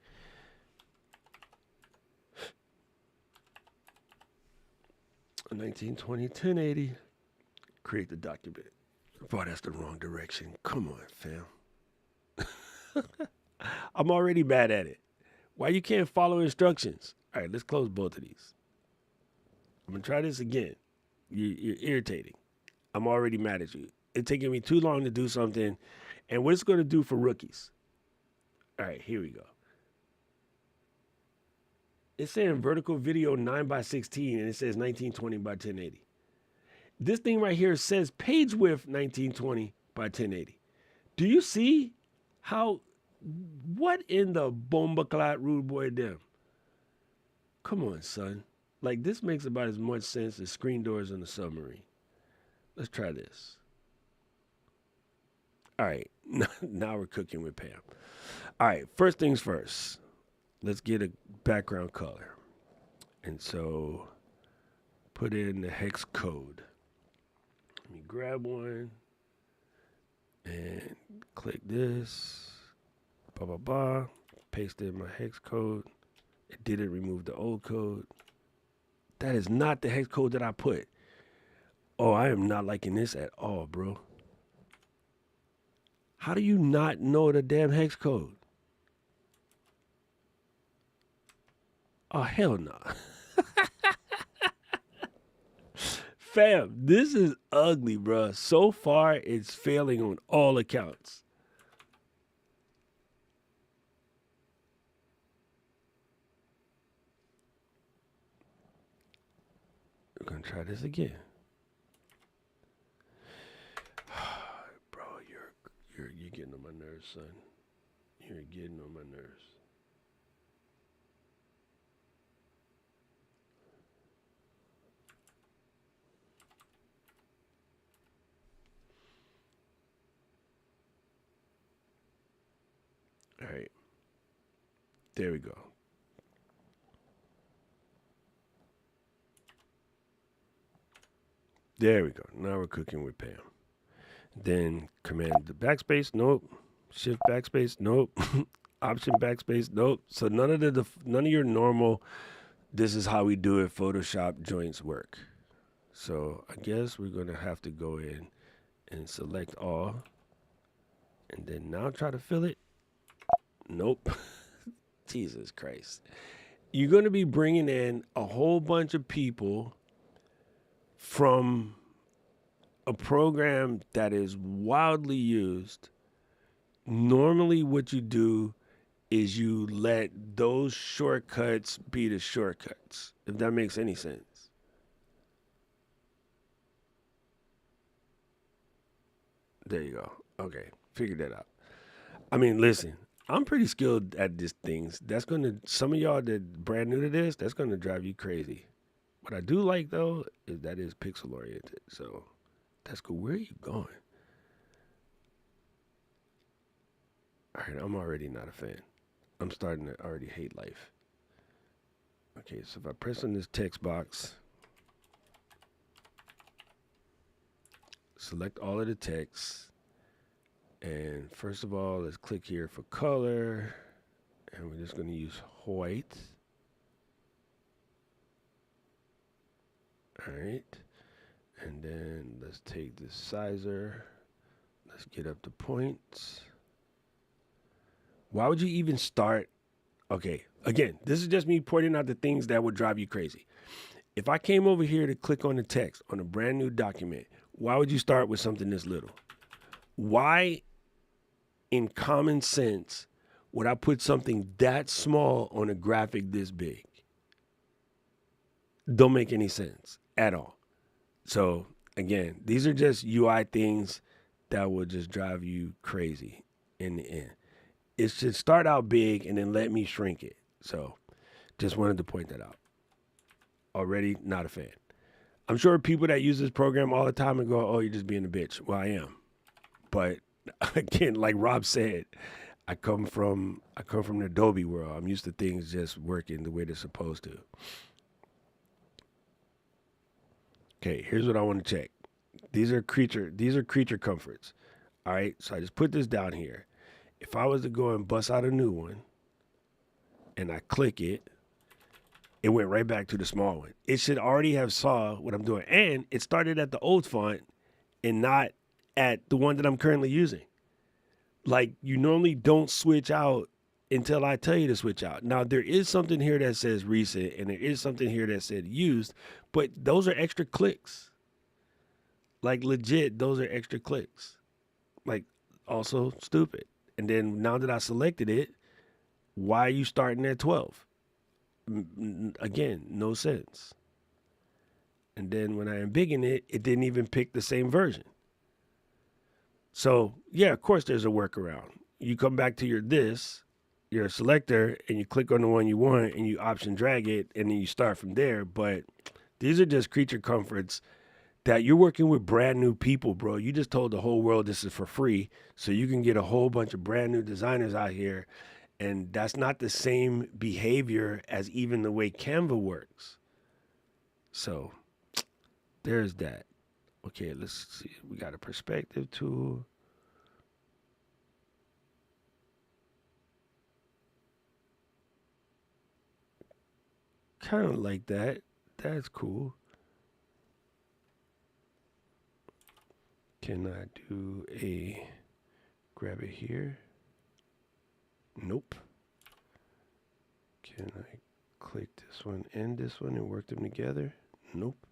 S2: A 1920 1080. Create the document. Boy, that's the wrong direction. Come on, fam. I'm already mad at it. Why you can't follow instructions? All right, let's close both of these. I'm gonna try this again. You're irritating. I'm already mad at you. It's taking me too long to do something, and what it's gonna do for rookies. All right, here we go. It's saying vertical video 9 by 16, and it says 1920 by 1080. This thing right here says page width 1920 by 1080. Do you see how? What in the bomba clot rude boy them? Come on, son. Like, this makes about as much sense as screen doors in a submarine. Let's try this. All right, now we're cooking with Pam. All right, first things first. Let's get a background color. And so put in the hex code. Let me grab one and click this. Paste in my hex code. It didn't remove the old code. That is not the hex code that I put. Oh, I am not liking this at all, bro. How do you not know the damn hex code? Oh, hell no. Fam, this is ugly, bro. So far, it's failing on all accounts. We're gonna try this again. Bro, you're getting on my nerves, son. You're getting on my nerves. All right. There we go. There we go. Now we're cooking with Pam. Then command the backspace. Nope. Shift backspace. Nope. Option backspace. Nope. So none of your normal, this is how we do it, Photoshop joints work. So I guess we're going to have to go in and select all. And then now try to fill it. Nope. Jesus Christ. You're going to be bringing in a whole bunch of people from a program that is wildly used. Normally what you do is you let those shortcuts be the shortcuts, if that makes any sense. There you go. Okay, figured that out. I mean, listen, I'm pretty skilled at these things. That's going to, some of y'all that brand new to this, that's going to drive you crazy. What I do like though is that is pixel oriented. So that's cool. Where are you going? All right, I'm already not a fan. I'm starting to already hate life. Okay, so if I press on this text box, select all of the text, and first of all, let's click here for color, and we're just going to use white. All right, and then let's take this sizer. Let's get up to points. Why would you even start? Okay, again, this is just me pointing out the things that would drive you crazy. If I came over here to click on the text on a brand new document, why would you start with something this little? Why, in common sense, would I put something that small on a graphic this big? Don't make any sense at all. So, again, these are just UI things that will just drive you crazy in the end. It should start out big and then let me shrink it. So, just wanted to point that out. Already not a fan. I'm sure people that use this program all the time and go, "Oh, you're just being a bitch." Well, I am. But again, like Rob said, I come from the Adobe world. I'm used to things just working the way they're supposed to. Okay, here's what I want to check. These are creature comforts. All right, so I just put this down here. If I was to go and bust out a new one and I click it, it went right back to the small one. It should already have saw what I'm doing. And it started at the old font and not at the one that I'm currently using. Like, you normally don't switch out until I tell you to switch out. Now, there is something here that says recent and there is something here that said used, but those are extra clicks. Like, legit, those are extra clicks. Like, also stupid. And then now that I selected it, why are you starting at 12? Again, no sense. And then when I embiggen it, it didn't even pick the same version. So, yeah, of course there's a workaround. You come back to your selector, and you click on the one you want, and you option drag it, and then you start from there. But these are just creature comforts that you're working with brand new people, bro. You just told the whole world this is for free, so you can get a whole bunch of brand new designers out here. And that's not the same behavior as even the way Canva works. So there's that. Okay, let's see. We got a perspective tool. Kind of like that. That's cool. Can I do a grab it here? Nope. Can I click this one and this one and work them together? Nope.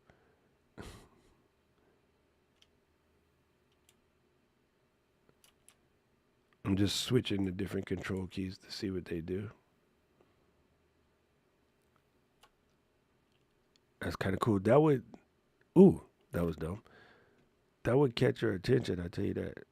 S2: I'm just switching the different control keys to see what they do. That's kind of cool. That would, ooh, that was dumb. That would catch your attention, I tell you that.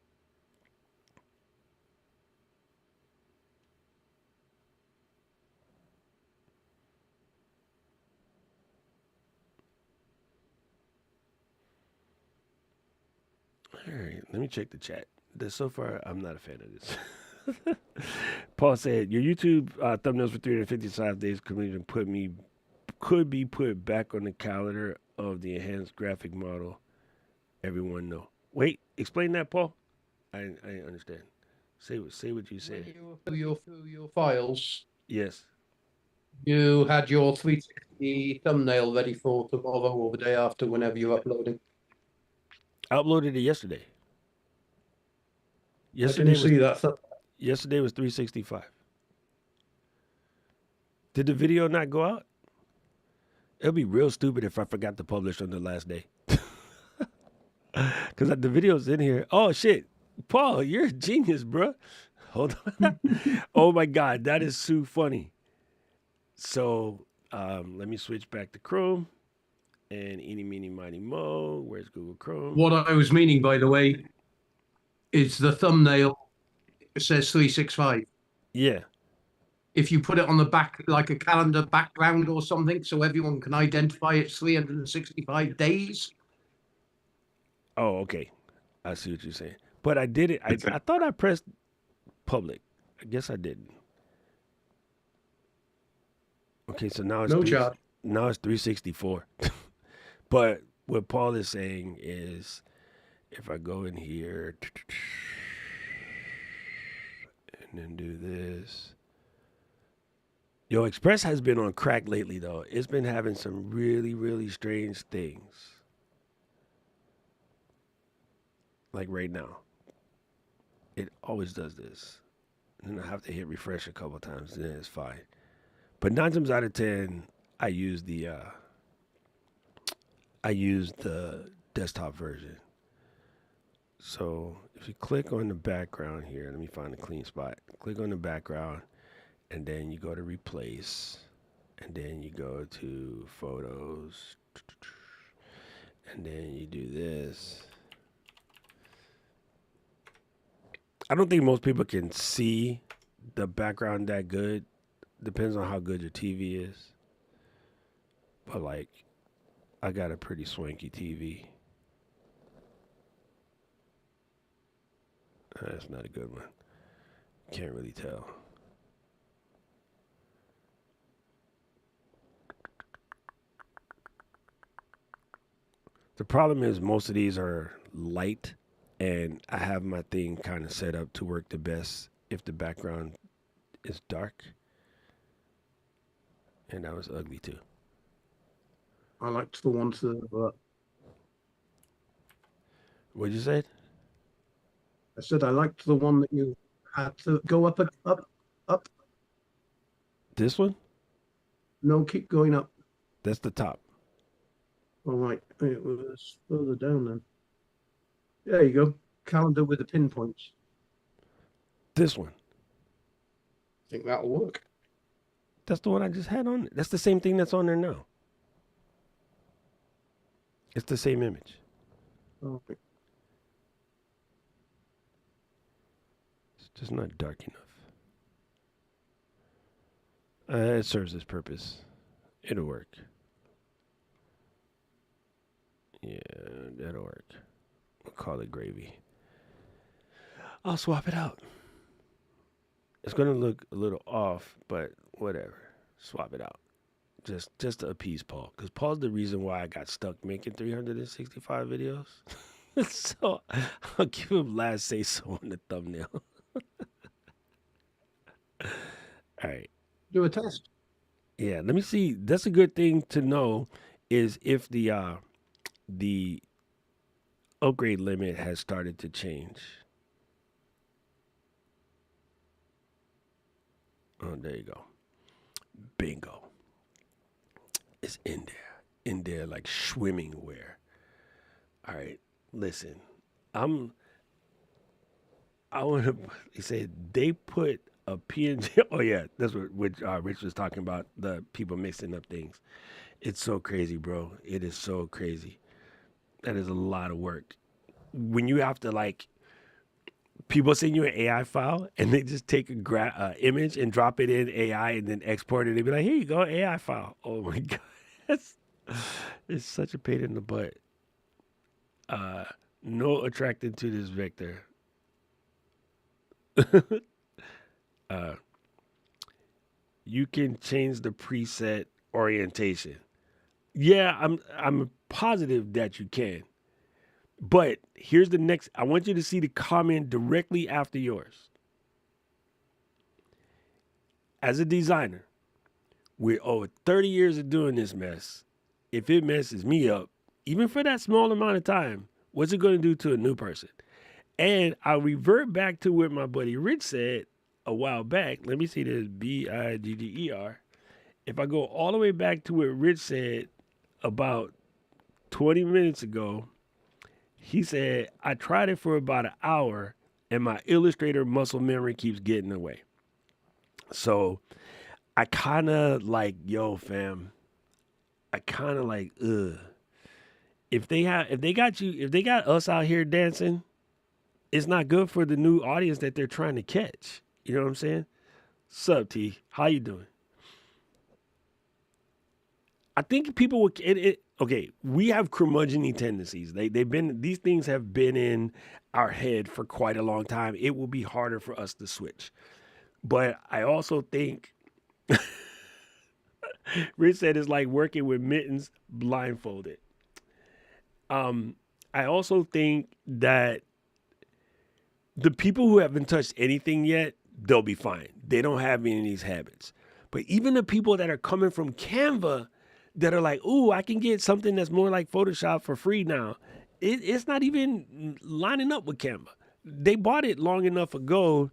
S2: All right, let me check the chat. So far, I'm not a fan of this. Paul said, your YouTube thumbnails for 355 days could be put back on the calendar of the enhanced graphic model. Everyone know. Wait, explain that, Paul. I didn't understand. Say what you said.
S3: When you were through your files,
S2: Yes.
S3: you had your 360 thumbnail ready for tomorrow or the day after, whenever you're uploading.
S2: I uploaded it yesterday.
S3: I didn't see that.
S2: Yesterday was 365. Did the video not go out? It'll be real stupid if I forgot to publish on the last day. Because the video's in here. Oh, shit. Paul, you're a genius, bro. Hold on. Oh, my God. That is so funny. So let me switch back to Chrome. And eeny, meeny, miny, mo. Where's Google Chrome?
S3: What I was meaning, by the way, is the thumbnail says 365.
S2: Yeah.
S3: if you put it on the back, like a calendar background or something, so everyone can identify it's 365 days.
S2: Oh, okay. I see what you're saying. But I did it. I thought I pressed public. I guess I didn't. Okay, so now it's
S3: No charge.
S2: now it's 364. But what Paul is saying is, if I go in here and then do this. Yo, Express has been on crack lately, though. It's been having some really, really strange things. Like right now. It always does this. And then I have to hit refresh a couple times, and then it's fine. But 9 times out of 10, I use the desktop version. So if you click on the background here, let me find a clean spot. Click on the background, and then you go to replace, and then you go to photos, and then you do this. I don't think most people can see the background that good. Depends on how good your TV is. But like, I got a pretty swanky TV. That's not a good one. Can't really tell. The problem is most of these are light, and I have my thing kind of set up to work the best if the background is dark. And that was ugly too.
S3: I liked the ones that were.
S2: What'd you say?
S3: I said I liked the one that you had to go up.
S2: This one?
S3: No, keep going up.
S2: That's the top.
S3: All right, it was further down then. There you go. Calendar with the pinpoints.
S2: This one.
S3: I think that'll work.
S2: That's the one I just had on. That's the same thing that's on there now. It's the same image.
S3: Okay.
S2: It's just not dark enough. It serves its purpose. It'll work. Yeah, that'll work. We'll call it gravy. I'll swap it out. It's gonna look a little off, but whatever. Swap it out. Just to appease Paul. Because Paul's the reason why I got stuck making 365 videos. So I'll give him last say so on the thumbnail. All right.
S3: Do a test.
S2: Yeah, let me see. That's a good thing to know is if the upgrade limit has started to change. Oh, there you go. Bingo. It's in there like swimming wear. All right, listen. I want to. He said they put a PNG. Oh yeah, that's what Rich was talking about. The people mixing up things. It's so crazy, bro. It is so crazy. That is a lot of work. When you have to like, people send you an AI file and they just take a image and drop it in AI and then export it. They be like, here you go, AI file. Oh my God. It's such a pain in the butt. No attracted to this vector. You can change the preset orientation. Yeah, I'm positive that you can. But here's the next. I want you to see the comment directly after yours. As a designer, with over 30 years of doing this mess, if it messes me up, even for that small amount of time, what's it going to do to a new person? And I'll revert back to what my buddy Rich said a while back. Let me see this, Bigger. If I go all the way back to what Rich said about 20 minutes ago, he said, I tried it for about an hour and my Illustrator muscle memory keeps getting away. So I kind of like, yo, fam, I kind of like, if they got us out here dancing, it's not good for the new audience that they're trying to catch. You know what I'm saying? Sup, T? How you doing? I think people would. Okay, we have curmudgeon tendencies. These things have been in our head for quite a long time. It will be harder for us to switch. But I also think Rich said it's like working with mittens blindfolded. I also think that the people who haven't touched anything yet, they'll be fine. They don't have any of these habits. But even the people that are coming from Canva that are like, ooh, I can get something that's more like Photoshop for free now. It's not even lining up with Canva. They bought it long enough ago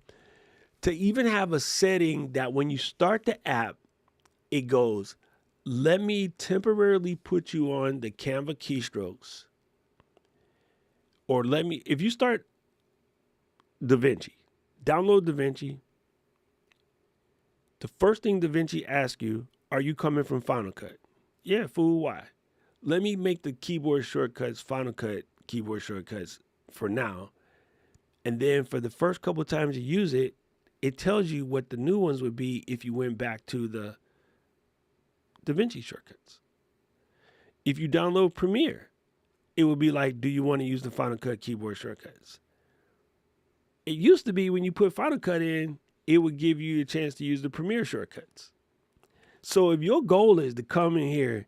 S2: to even have a setting that when you start the app, it goes, let me temporarily put you on the Canva keystrokes. Or if you start DaVinci, download DaVinci. The first thing DaVinci asks you, are you coming from Final Cut? Yeah, fool, why? Let me make the keyboard shortcuts, Final Cut keyboard shortcuts for now. And then for the first couple of times you use it, it tells you what the new ones would be if you went back to the DaVinci shortcuts. If you download Premiere, it would be like, do you want to use the Final Cut keyboard shortcuts? It used to be when you put Final Cut in, it would give you a chance to use the Premiere shortcuts. So if your goal is to come in here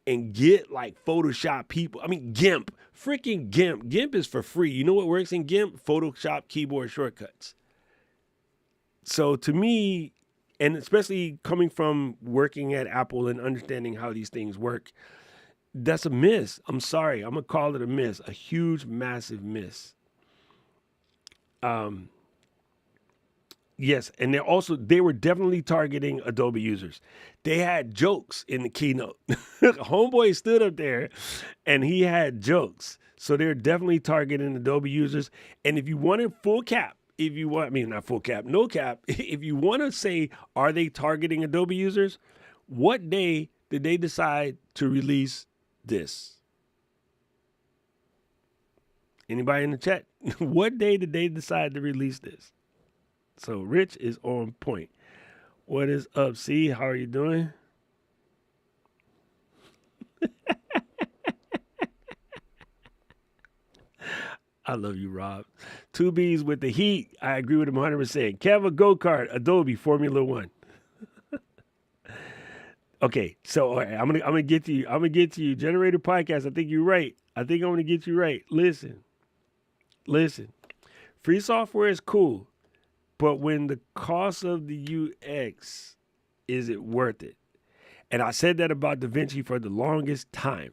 S2: and get like Photoshop people, GIMP, freaking GIMP. GIMP is for free. You know what works in GIMP? Photoshop keyboard shortcuts. So to me, and especially coming from working at Apple and understanding how these things work, that's a miss. I'm sorry. I'm going to call it a miss, a huge, massive miss. Yes, and they were definitely targeting Adobe users. They had jokes in the keynote. Homeboy stood up there and he had jokes. So they're definitely targeting Adobe users. And if you wanted full cap, not full cap, no cap, if you want to say, are they targeting Adobe users? What day did they decide to release this? Anybody in the chat? What day did they decide to release this? So Rich is on point. What is up, C? How are you doing? I love you, Rob. 2Bs with the heat. I agree with him 100%. Canva Go-Kart, Adobe, Formula One. Okay, so all right, I'm gonna get to you. I'm gonna get to you. Generator Podcast. I think you're right. I think I'm gonna get you right. Listen. Free software is cool, but when the cost of the UX, is it worth it? And I said that about DaVinci for the longest time.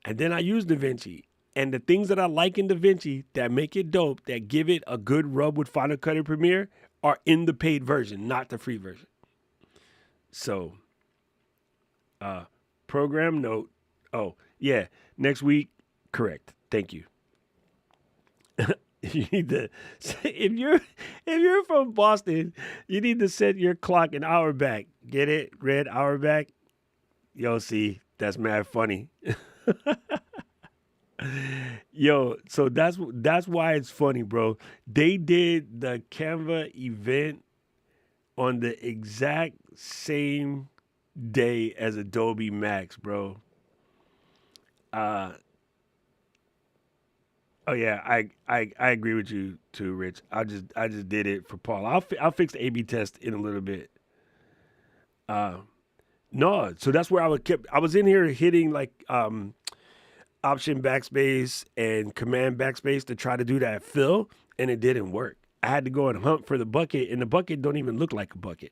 S2: And then I used DaVinci. And the things that I like in DaVinci that make it dope, that give it a good rub with Final Cut and Premiere, are in the paid version, not the free version. So, program note. Oh, yeah. Next week, correct. Thank you. You need to, if you're from Boston, you need to set your clock an hour back. Get it? Red hour back. Yo, see, that's mad funny. Yo, so that's why it's funny, bro. They did the Canva event on the exact same day as Adobe Max, bro. Oh yeah, I agree with you too, Rich. I just did it for Paul. I'll fix the A/B test in a little bit. No, so that's where I was in here hitting like Option backspace and Command backspace to try to do that fill, and it didn't work. I had to go and hunt for the bucket, and the bucket don't even look like a bucket.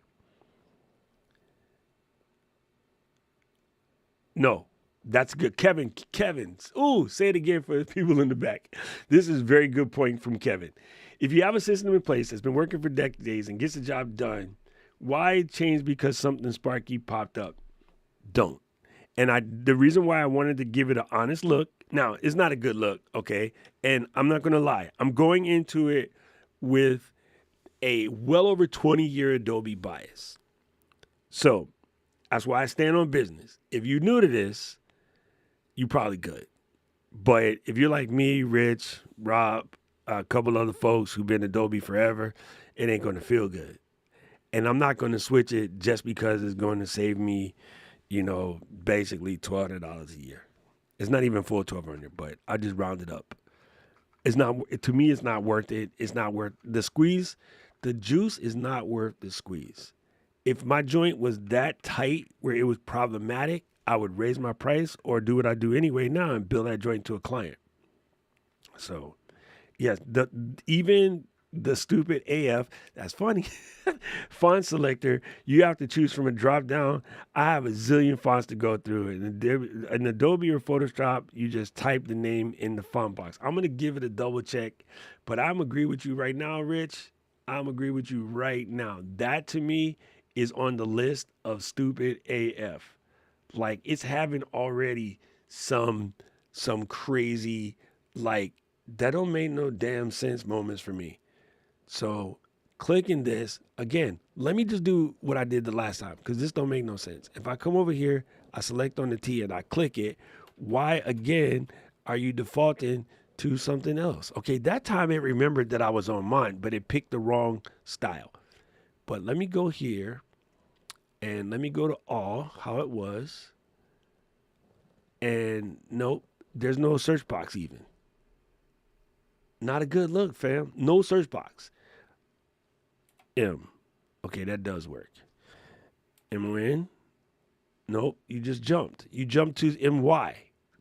S2: No. That's good. Kevin's. Ooh, say it again for the people in the back. This is a very good point from Kevin. If you have a system in place that's been working for decades and gets the job done, why change because something sparky popped up? Don't. And the reason why I wanted to give it an honest look, now, it's not a good look, okay? And I'm not going to lie. I'm going into it with a well over 20-year Adobe bias. So that's why I stand on business. If you're new to this, you probably good. But if you're like me, Rich, Rob, a couple other folks who've been Adobe forever, it ain't going to feel good. and I'm not going to switch it just because it's going to save me, basically $1,200 a year. It's not even full 1,200, but I just round it up. It's not, to me, it's not worth it. It's not worth the squeeze. The juice is not worth the squeeze. If my joint was that tight where it was problematic, I would raise my price or do what I do anyway now and bill that joint to a client. So, yes, even the stupid AF, that's funny. Font selector, you have to choose from a drop down. I have a zillion fonts to go through. And in Adobe or Photoshop, you just type the name in the font box. I'm going to give it a double check, but I'm agree with you right now, Rich. I'm agree with you right now. That to me is on the list of stupid AF. Like it's having already some crazy, like that don't make no damn sense moments for me. So clicking this again, let me just do what I did the last time because this don't make no sense. If I come over here, I select on the T and I click it, why again are you defaulting to something else? Okay, that time it remembered that I was on mine, but it picked the wrong style. But let me go here and let me go to all, how it was. And nope, there's no search box even. Not a good look, fam. No search box. M. Okay, that does work. MON. Nope, you just jumped. You jumped to MY.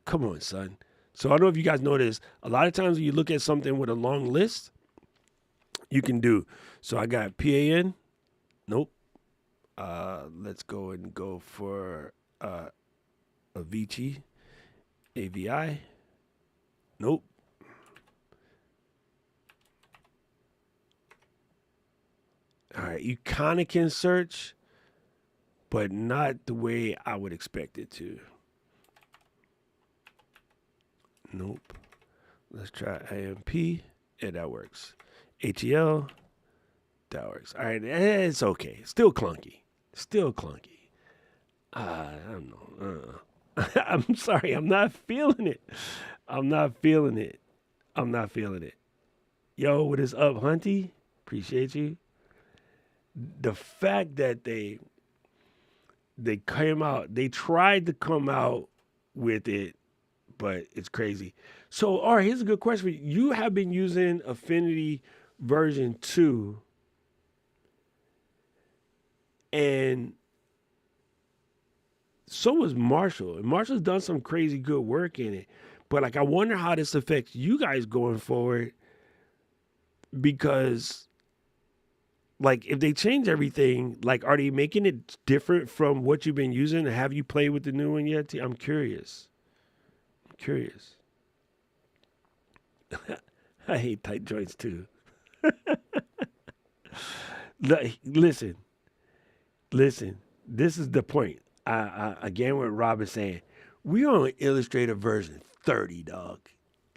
S2: Come on, son. So I don't know if you guys notice, a lot of times when you look at something with a long list, you can do. So I got PAN. Nope. Let's go and go for Avicii. AVI. Nope. All right, you kind of can search, but not the way I would expect it to. Nope. Let's try AMP. Yeah, that works. ATL. That works. All right, it's okay. Still clunky. I don't know. I'm sorry. I'm not feeling it. Yo, what is up, Hunty? Appreciate you. The fact that they came out, they tried to come out with it, but it's crazy. So, all right, here's a good question for you. You have been using Affinity version 2, and so was Marshall. And Marshall's done some crazy good work in it. But like I wonder how this affects you guys going forward, because like if they change everything, like are they making it different from what you've been using? Have you played with the new one yet? I'm curious. I hate tight joints too. Listen. This is the point. Again, what Rob is saying, we on Illustrator version 30, dog.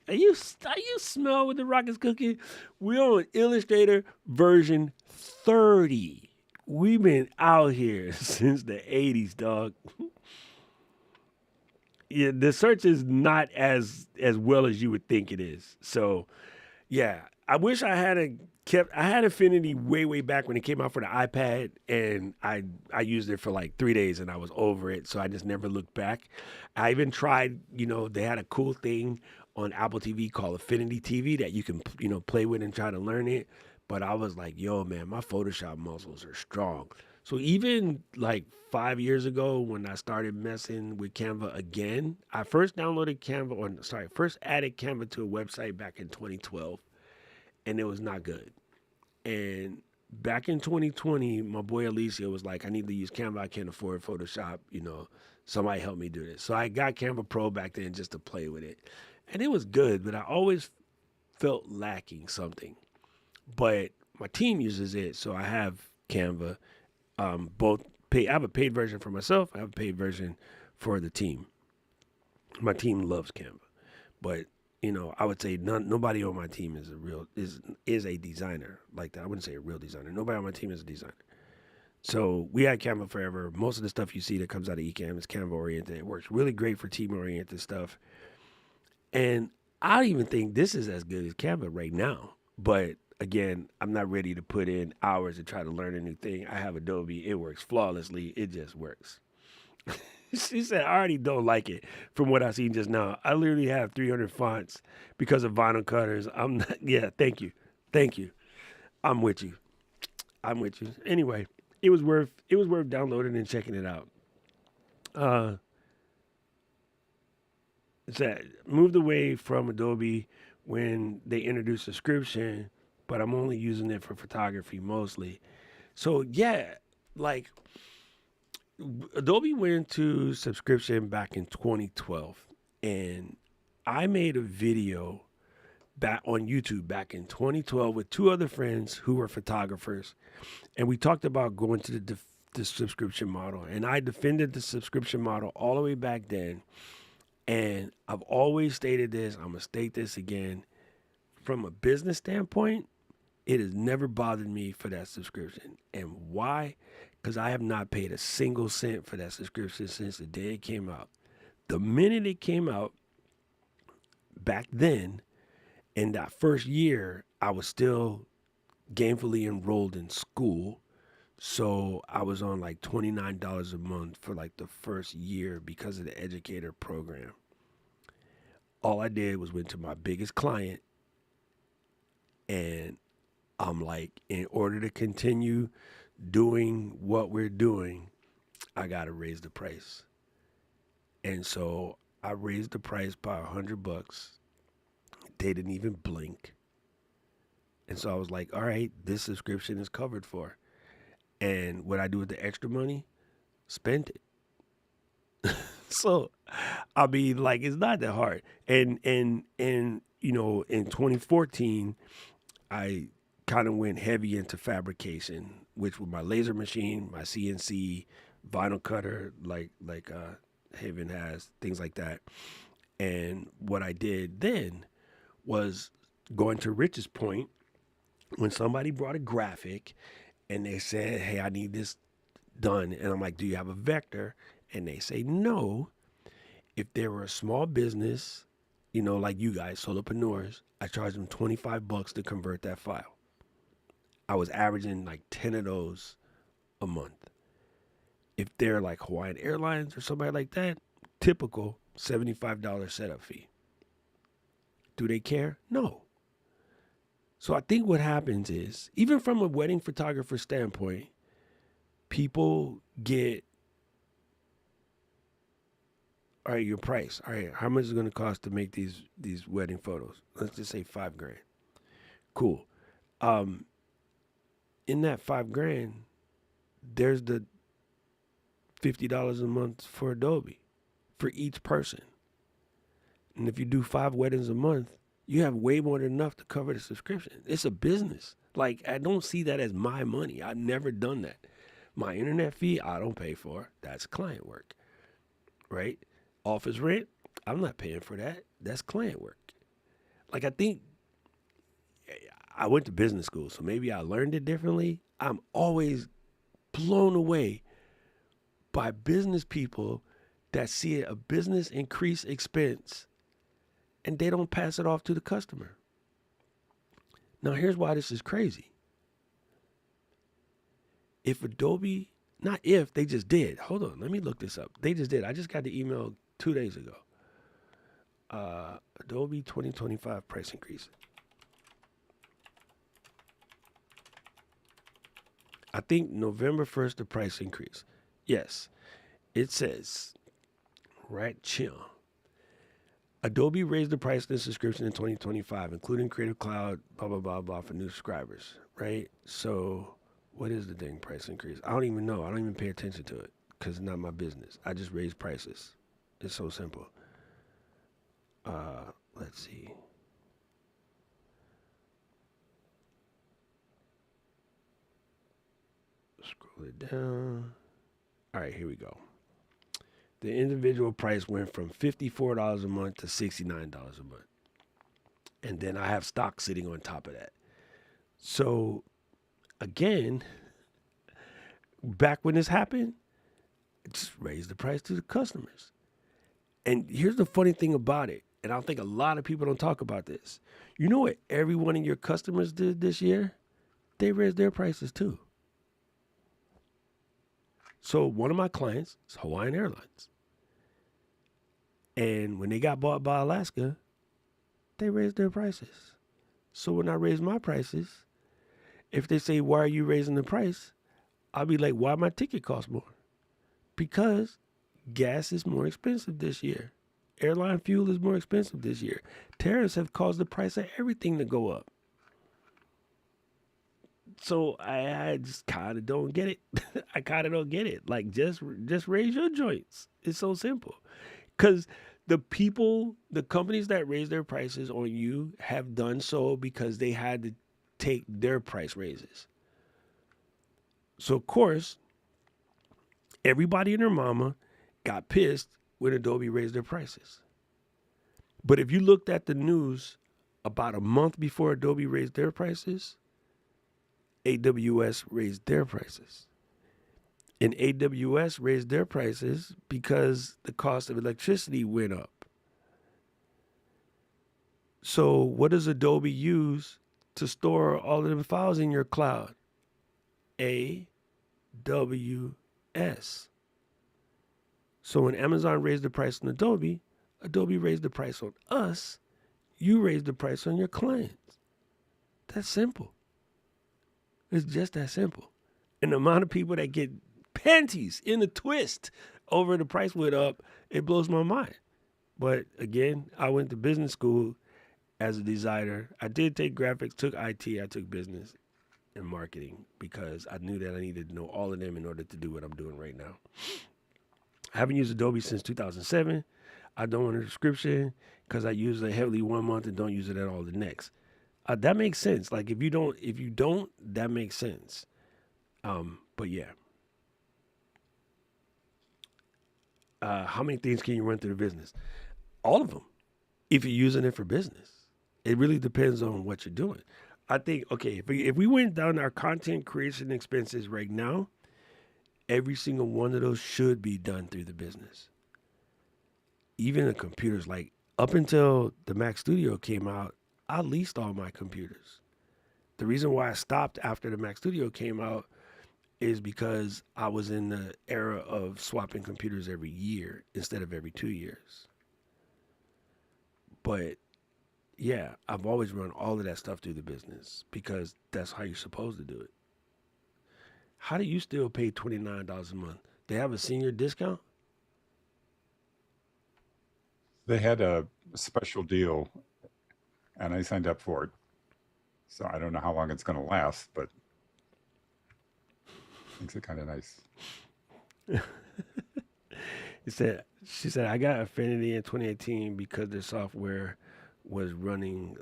S2: Are you smell what the Rockets cooking? We on Illustrator version 30. We've been out here since the 80s, dog. Yeah, the search is not as well as you would think it is. So, yeah, I wish I had Affinity way back when it came out for the iPad, and I used it for like 3 days and I was over it, so I just never looked back. I even tried, they had a cool thing on Apple TV called Affinity TV that you can, play with and try to learn it. But I was like, yo, man, my Photoshop muscles are strong. So even like 5 years ago when I started messing with Canva again, I first added Canva to a website back in 2012, and it was not good. And back in 2020, my boy Alicia was like, I need to use Canva. I can't afford Photoshop. Somebody help me do this. So I got Canva Pro back then just to play with it. And it was good, but I always felt lacking something. But my team uses it, so I have Canva. Both pay. I have a paid version for myself. I have a paid version for the team. My team loves Canva, but I would say nobody on my team is a designer like that. I wouldn't say a real designer. Nobody on my team is a designer. So we had Canva forever. Most of the stuff you see that comes out of Ecamm is Canva oriented. It works really great for team oriented stuff. And I don't even think this is as good as Canva right now. But again, I'm not ready to put in hours to try to learn a new thing. I have Adobe. It works flawlessly. It just works. She said, I already don't like it from what I've seen just now. I literally have 300 fonts because of vinyl cutters. I'm not, yeah, thank you. Thank you. I'm with you. I'm with you. Anyway, it was worth downloading and checking it out. So moved away from Adobe when they introduced subscription, but I'm only using it for photography mostly. So yeah, like Adobe went into subscription back in 2012, and I made a video back on YouTube back in 2012 with two other friends who were photographers, and we talked about going to the subscription model, and I defended the subscription model all the way back then. And I've always stated this, I'm gonna state this again. From a business standpoint, it has never bothered me for that subscription. And why? Because I have not paid a single cent for that subscription since the day it came out. The minute it came out, back then, in that first year, I was still gainfully enrolled in school. So I was on like $29 a month for like the first year because of the educator program. All I did was went to my biggest client, and I'm like, in order to continue doing what we're doing, I got to raise the price. And so I raised the price by $100. They didn't even blink. And so I was like, all right, this subscription is covered for. And what I do with the extra money, spend it. So, I mean, like, it's not that hard. And you know, in 2014, I kind of went heavy into fabrication, which with my laser machine, my CNC, vinyl cutter, like Haven has, things like that. And what I did then was going to Rich's point, when somebody brought a graphic and they said, hey, I need this done. And I'm like, do you have a vector? And they say no. If they were a small business, you know, like you guys, solopreneurs, I charged them $25 to convert that file. I was averaging like 10 of those a month. If they're like Hawaiian Airlines or somebody like that, typical $75 setup fee. Do they care? No. So I think what happens is, even from a wedding photographer standpoint, people get, all right, your price. All right, how much is it going to cost to make these wedding photos? Let's just say $5,000. Cool. In that $5,000, there's the $50 a month for Adobe for each person. And if you do 5 weddings a month, you have way more than enough to cover the subscription. It's a business. Like, I don't see that as my money. I've never done that. My internet fee, I don't pay for. That's client work, right? Office rent, I'm not paying for that. That's client work. Like, I think I went to business school, so maybe I learned it differently. I'm always blown away by business people that see a business increase expense and they don't pass it off to the customer. Now, here's why this is crazy. If Adobe, not if, they just did. Hold on, let me look this up. They just did. I just got the email 2 days ago. Adobe 2025 price increase. I think November 1st, the price increase. Yes, it says right chill. Adobe raised the price of the subscription in 2025, including Creative Cloud, blah, blah, blah, blah, for new subscribers, right? So what is the dang price increase? I don't even know. I don't even pay attention to it because it's not my business. I just raise prices. It's so simple. Let's see. Scroll it down. All right, here we go. The individual price went from $54 a month to $69 a month. And then I have stock sitting on top of that. So again, back when this happened, just raise the price to the customers. And here's the funny thing about it. and I don't think a lot of people don't talk about this. You know what every one of your customers did this year? They raised their prices too. So one of my clients is Hawaiian Airlines. And when they got bought by Alaska, they raised their prices. So when I raise my prices, if they say, why are you raising the price? I'll be like, why my ticket cost more? Because gas is more expensive this year. Airline fuel is more expensive this year. Tariffs have caused the price of everything to go up. So I just kind of don't get it. I kind of don't get it. Like, just raise your joints. It's so simple. Because the companies that raise their prices on you have done so because they had to take their price raises. So, of course, everybody and their mama got pissed when Adobe raised their prices. But if you looked at the news about a month before Adobe raised their prices, AWS raised their prices. And AWS raised their prices because the cost of electricity went up. So what does Adobe use to store all of them files in your cloud? AWS. So when Amazon raised the price on Adobe, Adobe raised the price on us. You raised the price on your clients. That's simple. It's just that simple. And the amount of people that get panties in a twist over the price went up, it blows my mind. But again, I went to business school as a designer. I did take graphics, took IT, I took business and marketing because I knew that I needed to know all of them in order to do what I'm doing right now. I haven't used Adobe since 2007. I don't want a description because I use it heavily one month and don't use it at all the next. That makes sense. Like if you don't, that makes sense. But yeah. How many things can you run through the business? All of them. If you're using it for business, it really depends on what you're doing. I think, okay, if we went down our content creation expenses right now, every single one of those should be done through the business. Even the computers, like up until the Mac Studio came out, I leased all my computers. The reason why I stopped after the Mac Studio came out is because I was in the era of swapping computers every year instead of every 2 years. But yeah, I've always run all of that stuff through the business because that's how you're supposed to do it. How do you still pay $29 a month? They have a senior discount?
S1: They had a special deal, and I signed up for it. So I don't know how long it's going to last, but makes it kind of nice.
S2: She said, I got Affinity in 2018 because their software was running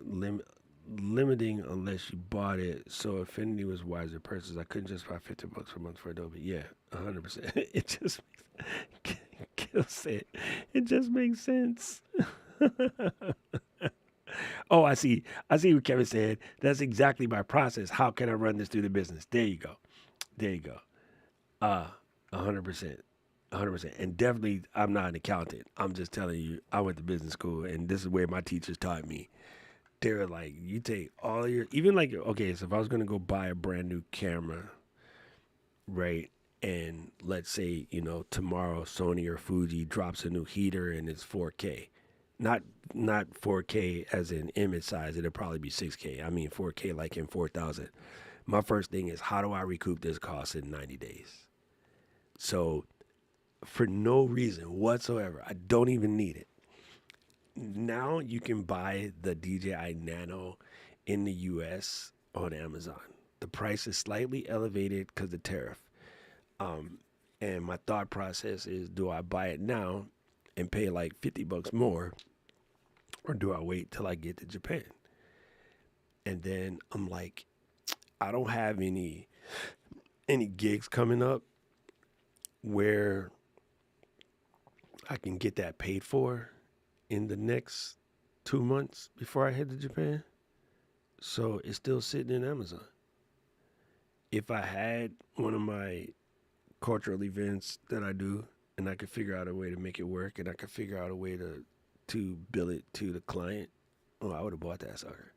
S2: limiting unless you bought it. So Affinity was wiser purchase. I couldn't just buy $50 per month for Adobe. Yeah, 100%. It just Gil said, it just makes sense. Oh, I see what Kevin said. That's exactly my process. How can I run this through the business? There you go. 100%. 100%. And definitely, I'm not an accountant. I'm just telling you, I went to business school, and this is where my teachers taught me. They're like, you take all your, even like, okay, so if I was going to go buy a brand new camera, right? And let's say, tomorrow Sony or Fuji drops a new heater and it's 4K. Not 4K as in image size. It'll probably be 6K. I mean 4K like in 4,000. My first thing is, how do I recoup this cost in 90 days? So for no reason whatsoever, I don't even need it. Now you can buy the DJI Nano in the US on Amazon. The price is slightly elevated because of tariff. And my thought process is, do I buy it now and pay like $50 more, or do I wait till I get to Japan? And then I'm like, I don't have any gigs coming up where I can get that paid for in the next 2 months before I head to Japan. So it's still sitting in Amazon. If I had one of my cultural events that I do, and I could figure out a way to make it work, and I could figure out a way to to bill it to the client, oh, I would have bought that sucker,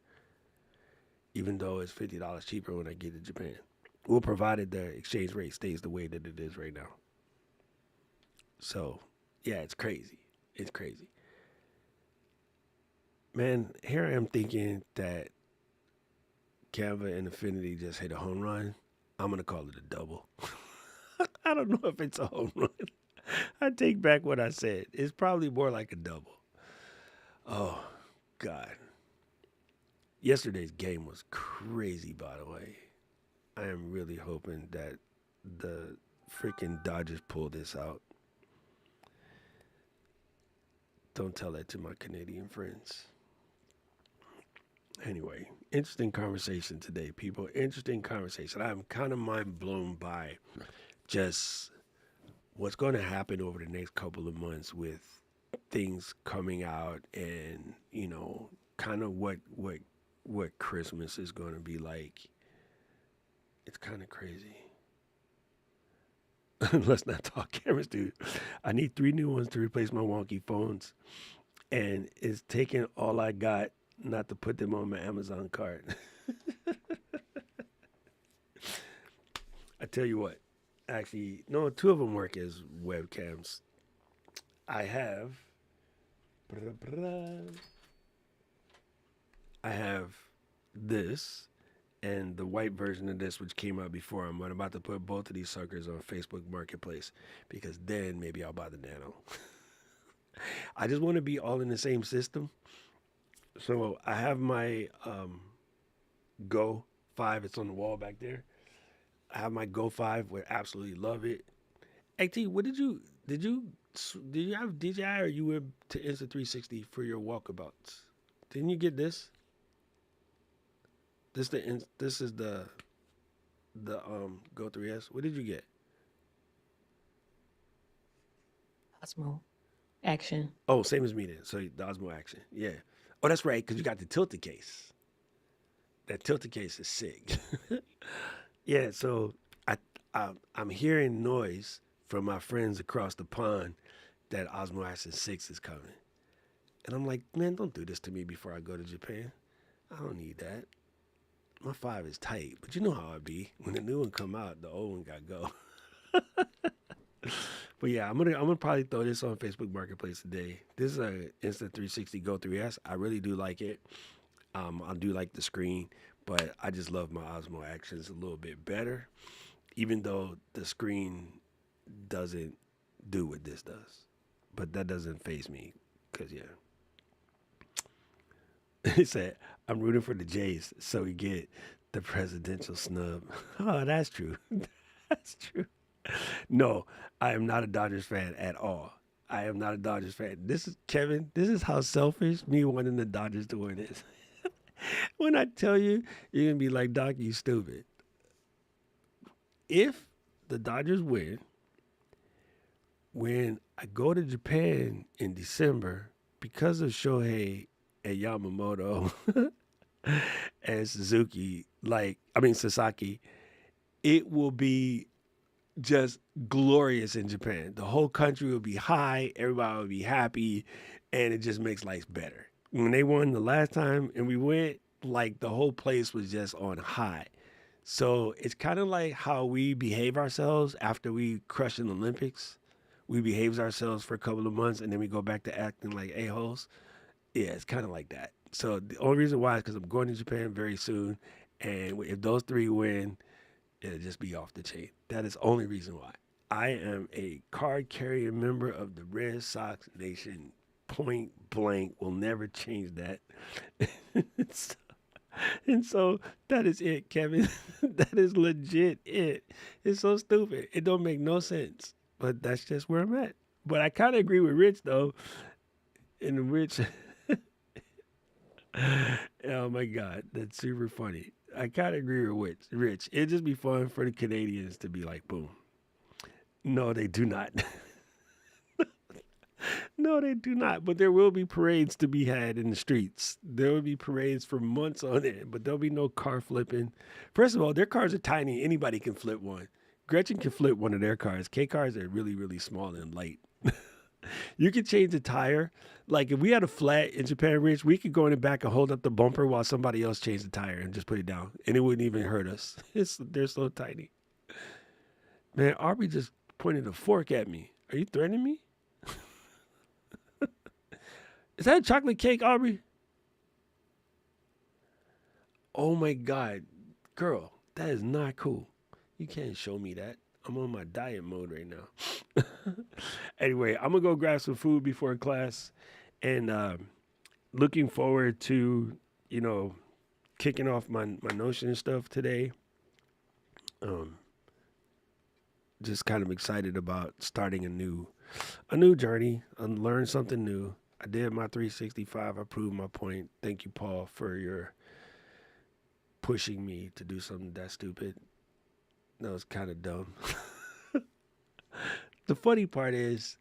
S2: even though it's $50 cheaper when I get to Japan. Well, provided the exchange rate stays the way that it is right now. So, yeah, it's crazy. It's crazy. Man, here I am thinking that Canva and Affinity just hit a home run. I'm going to call it a double. I don't know if it's a home run. I take back what I said. It's probably more like a double. Oh, God. Yesterday's game was crazy, by the way. I am really hoping that the freaking Dodgers pull this out. Don't tell that to my Canadian friends. Anyway, interesting conversation today, people. Interesting conversation. I'm kind of mind blown by just what's going to happen over the next couple of months with things coming out, and kind of what Christmas is going to be like. It's kind of crazy. Let's not talk cameras, dude. I need 3 new ones to replace my wonky phones, and it's taking all I got not to put them on my Amazon cart. I tell you what, actually, no, 2 of them work as webcams. I have this and the white version of this, which came out before. I'm about to put both of these suckers on Facebook Marketplace, because then maybe I'll buy the Nano. I just want to be all in the same system. So I have my Go 5. It's on the wall back there. I have my Go 5. Would absolutely love it. Hey, what did you have DJI, or you went to Insta360 for your walkabouts? Didn't you get this? This is the Go 3S. What did you get?
S4: Osmo Action.
S2: Oh, same as me then. So the Osmo Action. Yeah. Oh, that's right, because you got the tilted case. That tilted case is sick. Yeah, so I'm hearing noise from my friends across the pond that Osmo Action 6 is coming. And I'm like, man, don't do this to me before I go to Japan. I don't need that. My 5 is tight, but you know how it be. When the new one come out, the old one got go. But yeah, I'm gonna probably throw this on Facebook Marketplace today. This is a Insta360 Go 3S. I really do like it. I do like the screen, but I just love my Osmo Actions a little bit better, even though the screen doesn't do what this does. But that doesn't faze me, because yeah. He said, I'm rooting for the Jays so we get the presidential snub. Oh, that's true. That's true. No, I am not a Dodgers fan at all. I am not a Dodgers fan. This is Kevin. This is how selfish me wanting the Dodgers to win is. When I tell you, you're going to be like, Doc, you stupid. If the Dodgers win, when I go to Japan in December, because of Shohei and Yamamoto and Sasaki, it will be just glorious in Japan. The whole country will be high, everybody will be happy, and it just makes life better. When they won the last time and we went, like the whole place was just on high. So it's kind of like how we behave ourselves after we crush in the Olympics. We behave ourselves for a couple of months and then we go back to acting like a-holes. Yeah, it's kind of like that. So the only reason why is because I'm going to Japan very soon. And if those 3 win, it'll just be off the chain. That is the only reason why. I am a card-carrying member of the Red Sox Nation. Point blank. Will never change that. And so that is it, Kevin. That is legit it. It's so stupid. It don't make no sense. But that's just where I'm at. But I kind of agree with Rich, though. And Rich... Oh, my God. That's super funny. I kind of agree with Rich. It'd just be fun for the Canadians to be like, boom. No, they do not. No, they do not. But there will be parades to be had in the streets. There will be parades for months on end, but there'll be no car flipping. First of all, their cars are tiny. Anybody can flip one. Gretchen can flip one of their cars. K cars are really, really small and light. You could change the tire. Like if we had a flat in Japan Ridge, we could go in the back and hold up the bumper while somebody else changed the tire and just put it down, and it wouldn't even hurt us. They're so tiny. Man, Aubrey just pointed a fork at me. Are you threatening me? Is that a chocolate cake, Aubrey? Oh my God, girl, that is not cool. You can't show me that. I'm on my diet mode right now. Anyway, I'm gonna go grab some food before class, and looking forward to kicking off my Notion stuff today. Just kind of excited about starting a new journey and learn something new. I did my 365. I proved my point. Thank you, Paul, for your pushing me to do something that stupid. That was kind of dumb. The funny part is,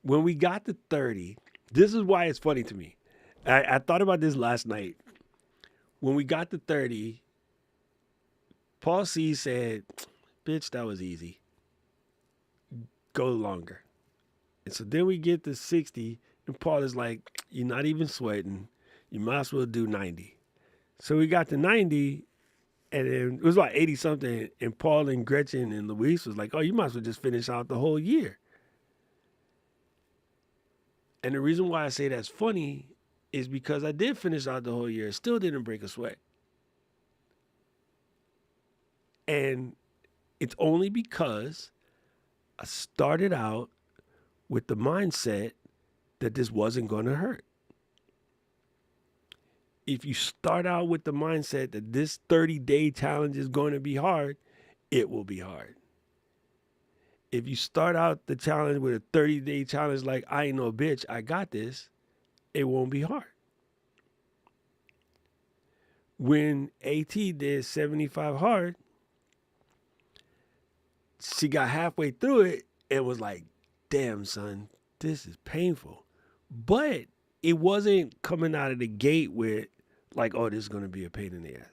S2: when we got to 30, this is why it's funny to me. I thought about this last night. When we got to 30, Paul C said, bitch, that was easy. Go longer. And so then we get to 60, and Paul is like, you're not even sweating. You might as well do 90. So we got to 90, and then it was about 80 something, and Paul and Gretchen and Luis was like, oh, you might as well just finish out the whole year. And the reason why I say that's funny is because I did finish out the whole year. Still didn't break a sweat. And it's only because I started out with the mindset that this wasn't going to hurt. If you start out with the mindset that this 30-day challenge is going to be hard, it will be hard. If you start out the challenge with a 30-day challenge like, I ain't no bitch, I got this, it won't be hard. When AT did 75 hard, she got halfway through it and was like, damn, son, this is painful. But it wasn't coming out of the gate with like, oh, this is going to be a pain in the ass.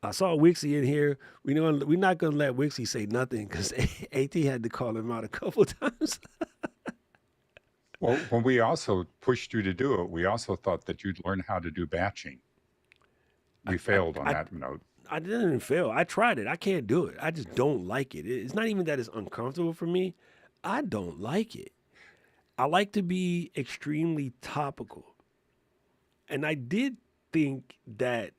S2: I saw Wixie in here. We're not going to let Wixie say nothing because AT had to call him out a couple times.
S1: Well, when we also pushed you to do it, we also thought that you'd learn how to do batching. We failed on that note.
S2: I didn't fail. I tried it. I can't do it. I just don't like it. It's not even that it's uncomfortable for me. I don't like it. I like to be extremely topical. And I did think that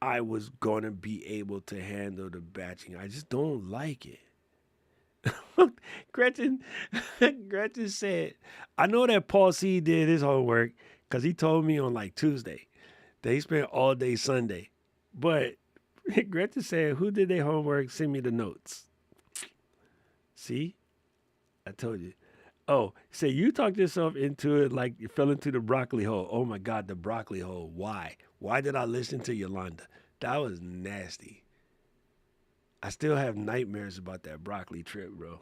S2: I was going to be able to handle the batching. I just don't like it. Gretchen said, I know that Paul C did his homework because he told me on like Tuesday that he spent all day Sunday. But Gretchen said, who did their homework? Send me the notes. See? I told you. Oh, say you talked yourself into it like you fell into the broccoli hole. Oh my God, the broccoli hole. Why? Why did I listen to Yolanda? That was nasty. I still have nightmares about that broccoli trip, bro.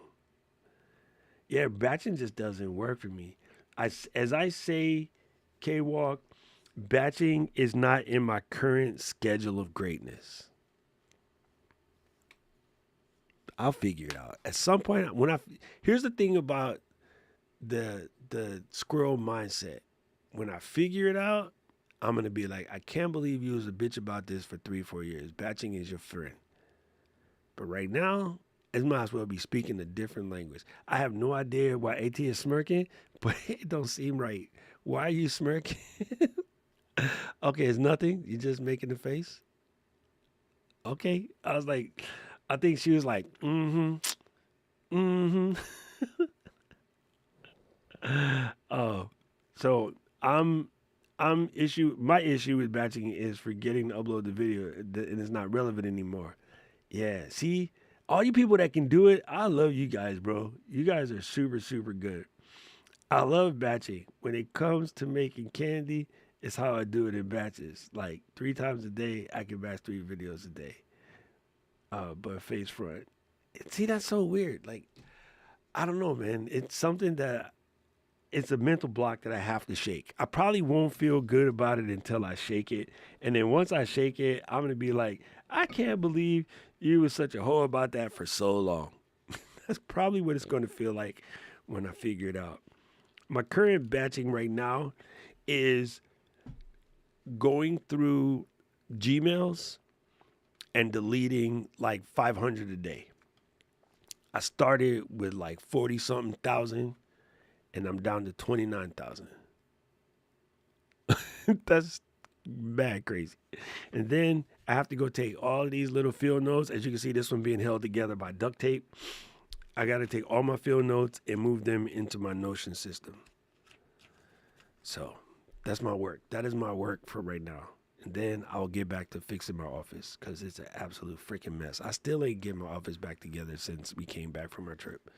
S2: Yeah, batching just doesn't work for me. As I say, K-Walk, batching is not in my current schedule of greatness. I'll figure it out. At some point, here's the thing about the squirrel mindset. When I figure it out, I'm going to be like, I can't believe you was a bitch about this for 3-4 years. Batching is your friend. But right now, it might as well be speaking a different language. I have no idea why AT is smirking, but it don't seem right. Why are you smirking? Okay, it's nothing. You're just making the face. Okay. I was like, I think she was like, Oh, so my issue with batching is forgetting to upload the video and it's not relevant anymore. Yeah, see, all you people that can do it, I love you guys, bro. You guys are super, super good. I love batching. When it comes to making candy, it's how I do it in batches. Like 3 times a day, I can batch 3 videos a day. But face front. See, that's so weird. Like, I don't know, man. It's something that it's a mental block that I have to shake. I probably won't feel good about it until I shake it. And then once I shake it, I'm going to be like, I can't believe you was such a hoe about that for so long. That's probably what it's going to feel like when I figure it out. My current batching right now is going through Gmails and deleting like 500 a day. I started with like 40 something thousand and I'm down to 29,000. That's mad crazy. And then I have to go take all of these little field notes. As you can see, this one being held together by duct tape. I got to take all my field notes and move them into my Notion system. So that's my work. That is my work for right now. And then I'll get back to fixing my office because it's an absolute freaking mess. I still ain't getting my office back together since we came back from our trip.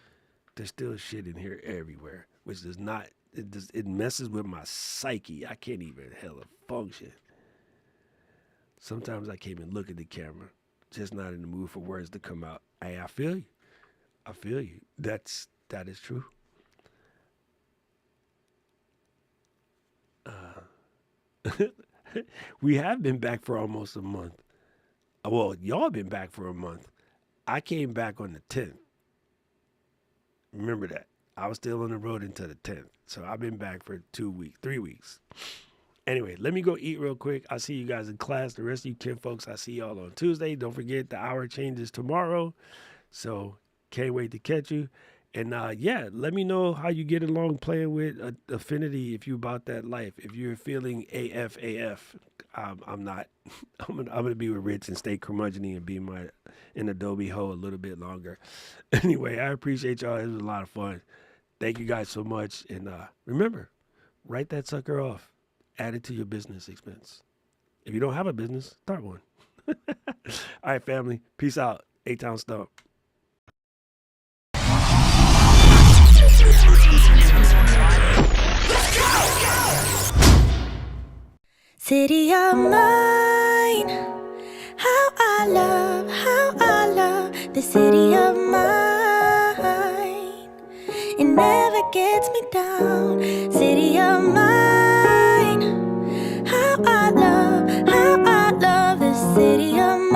S2: There's still shit in here everywhere, which does not, it messes with my psyche. I can't even hella function. Sometimes I can't even look at the camera. Just not in the mood for words to come out. Hey, I feel you. I feel you. That is true. We have been back for almost a month. Well, y'all been back for a month. I came back on the 10th. Remember that. I was still on the road until the 10th. So I've been back for 3 weeks. Anyway, let me go eat real quick. I'll see you guys in class. The rest of you kid folks, I see y'all on Tuesday. Don't forget the hour changes tomorrow. So can't wait to catch you. And yeah, let me know how you get along playing with Affinity if you about that life. If you're feeling AF, I'm not. I'm gonna be with Rich and stay curmudgeon-y and be in Adobe Ho a little bit longer. Anyway, I appreciate y'all. It was a lot of fun. Thank you guys so much. And remember, write that sucker off. Add it to your business expense. If you don't have a business, start one. All right, family. Peace out. A-Town Stump.
S5: City of mine, how I love the city of mine. It never gets me down. City of mine, how I love the city of mine.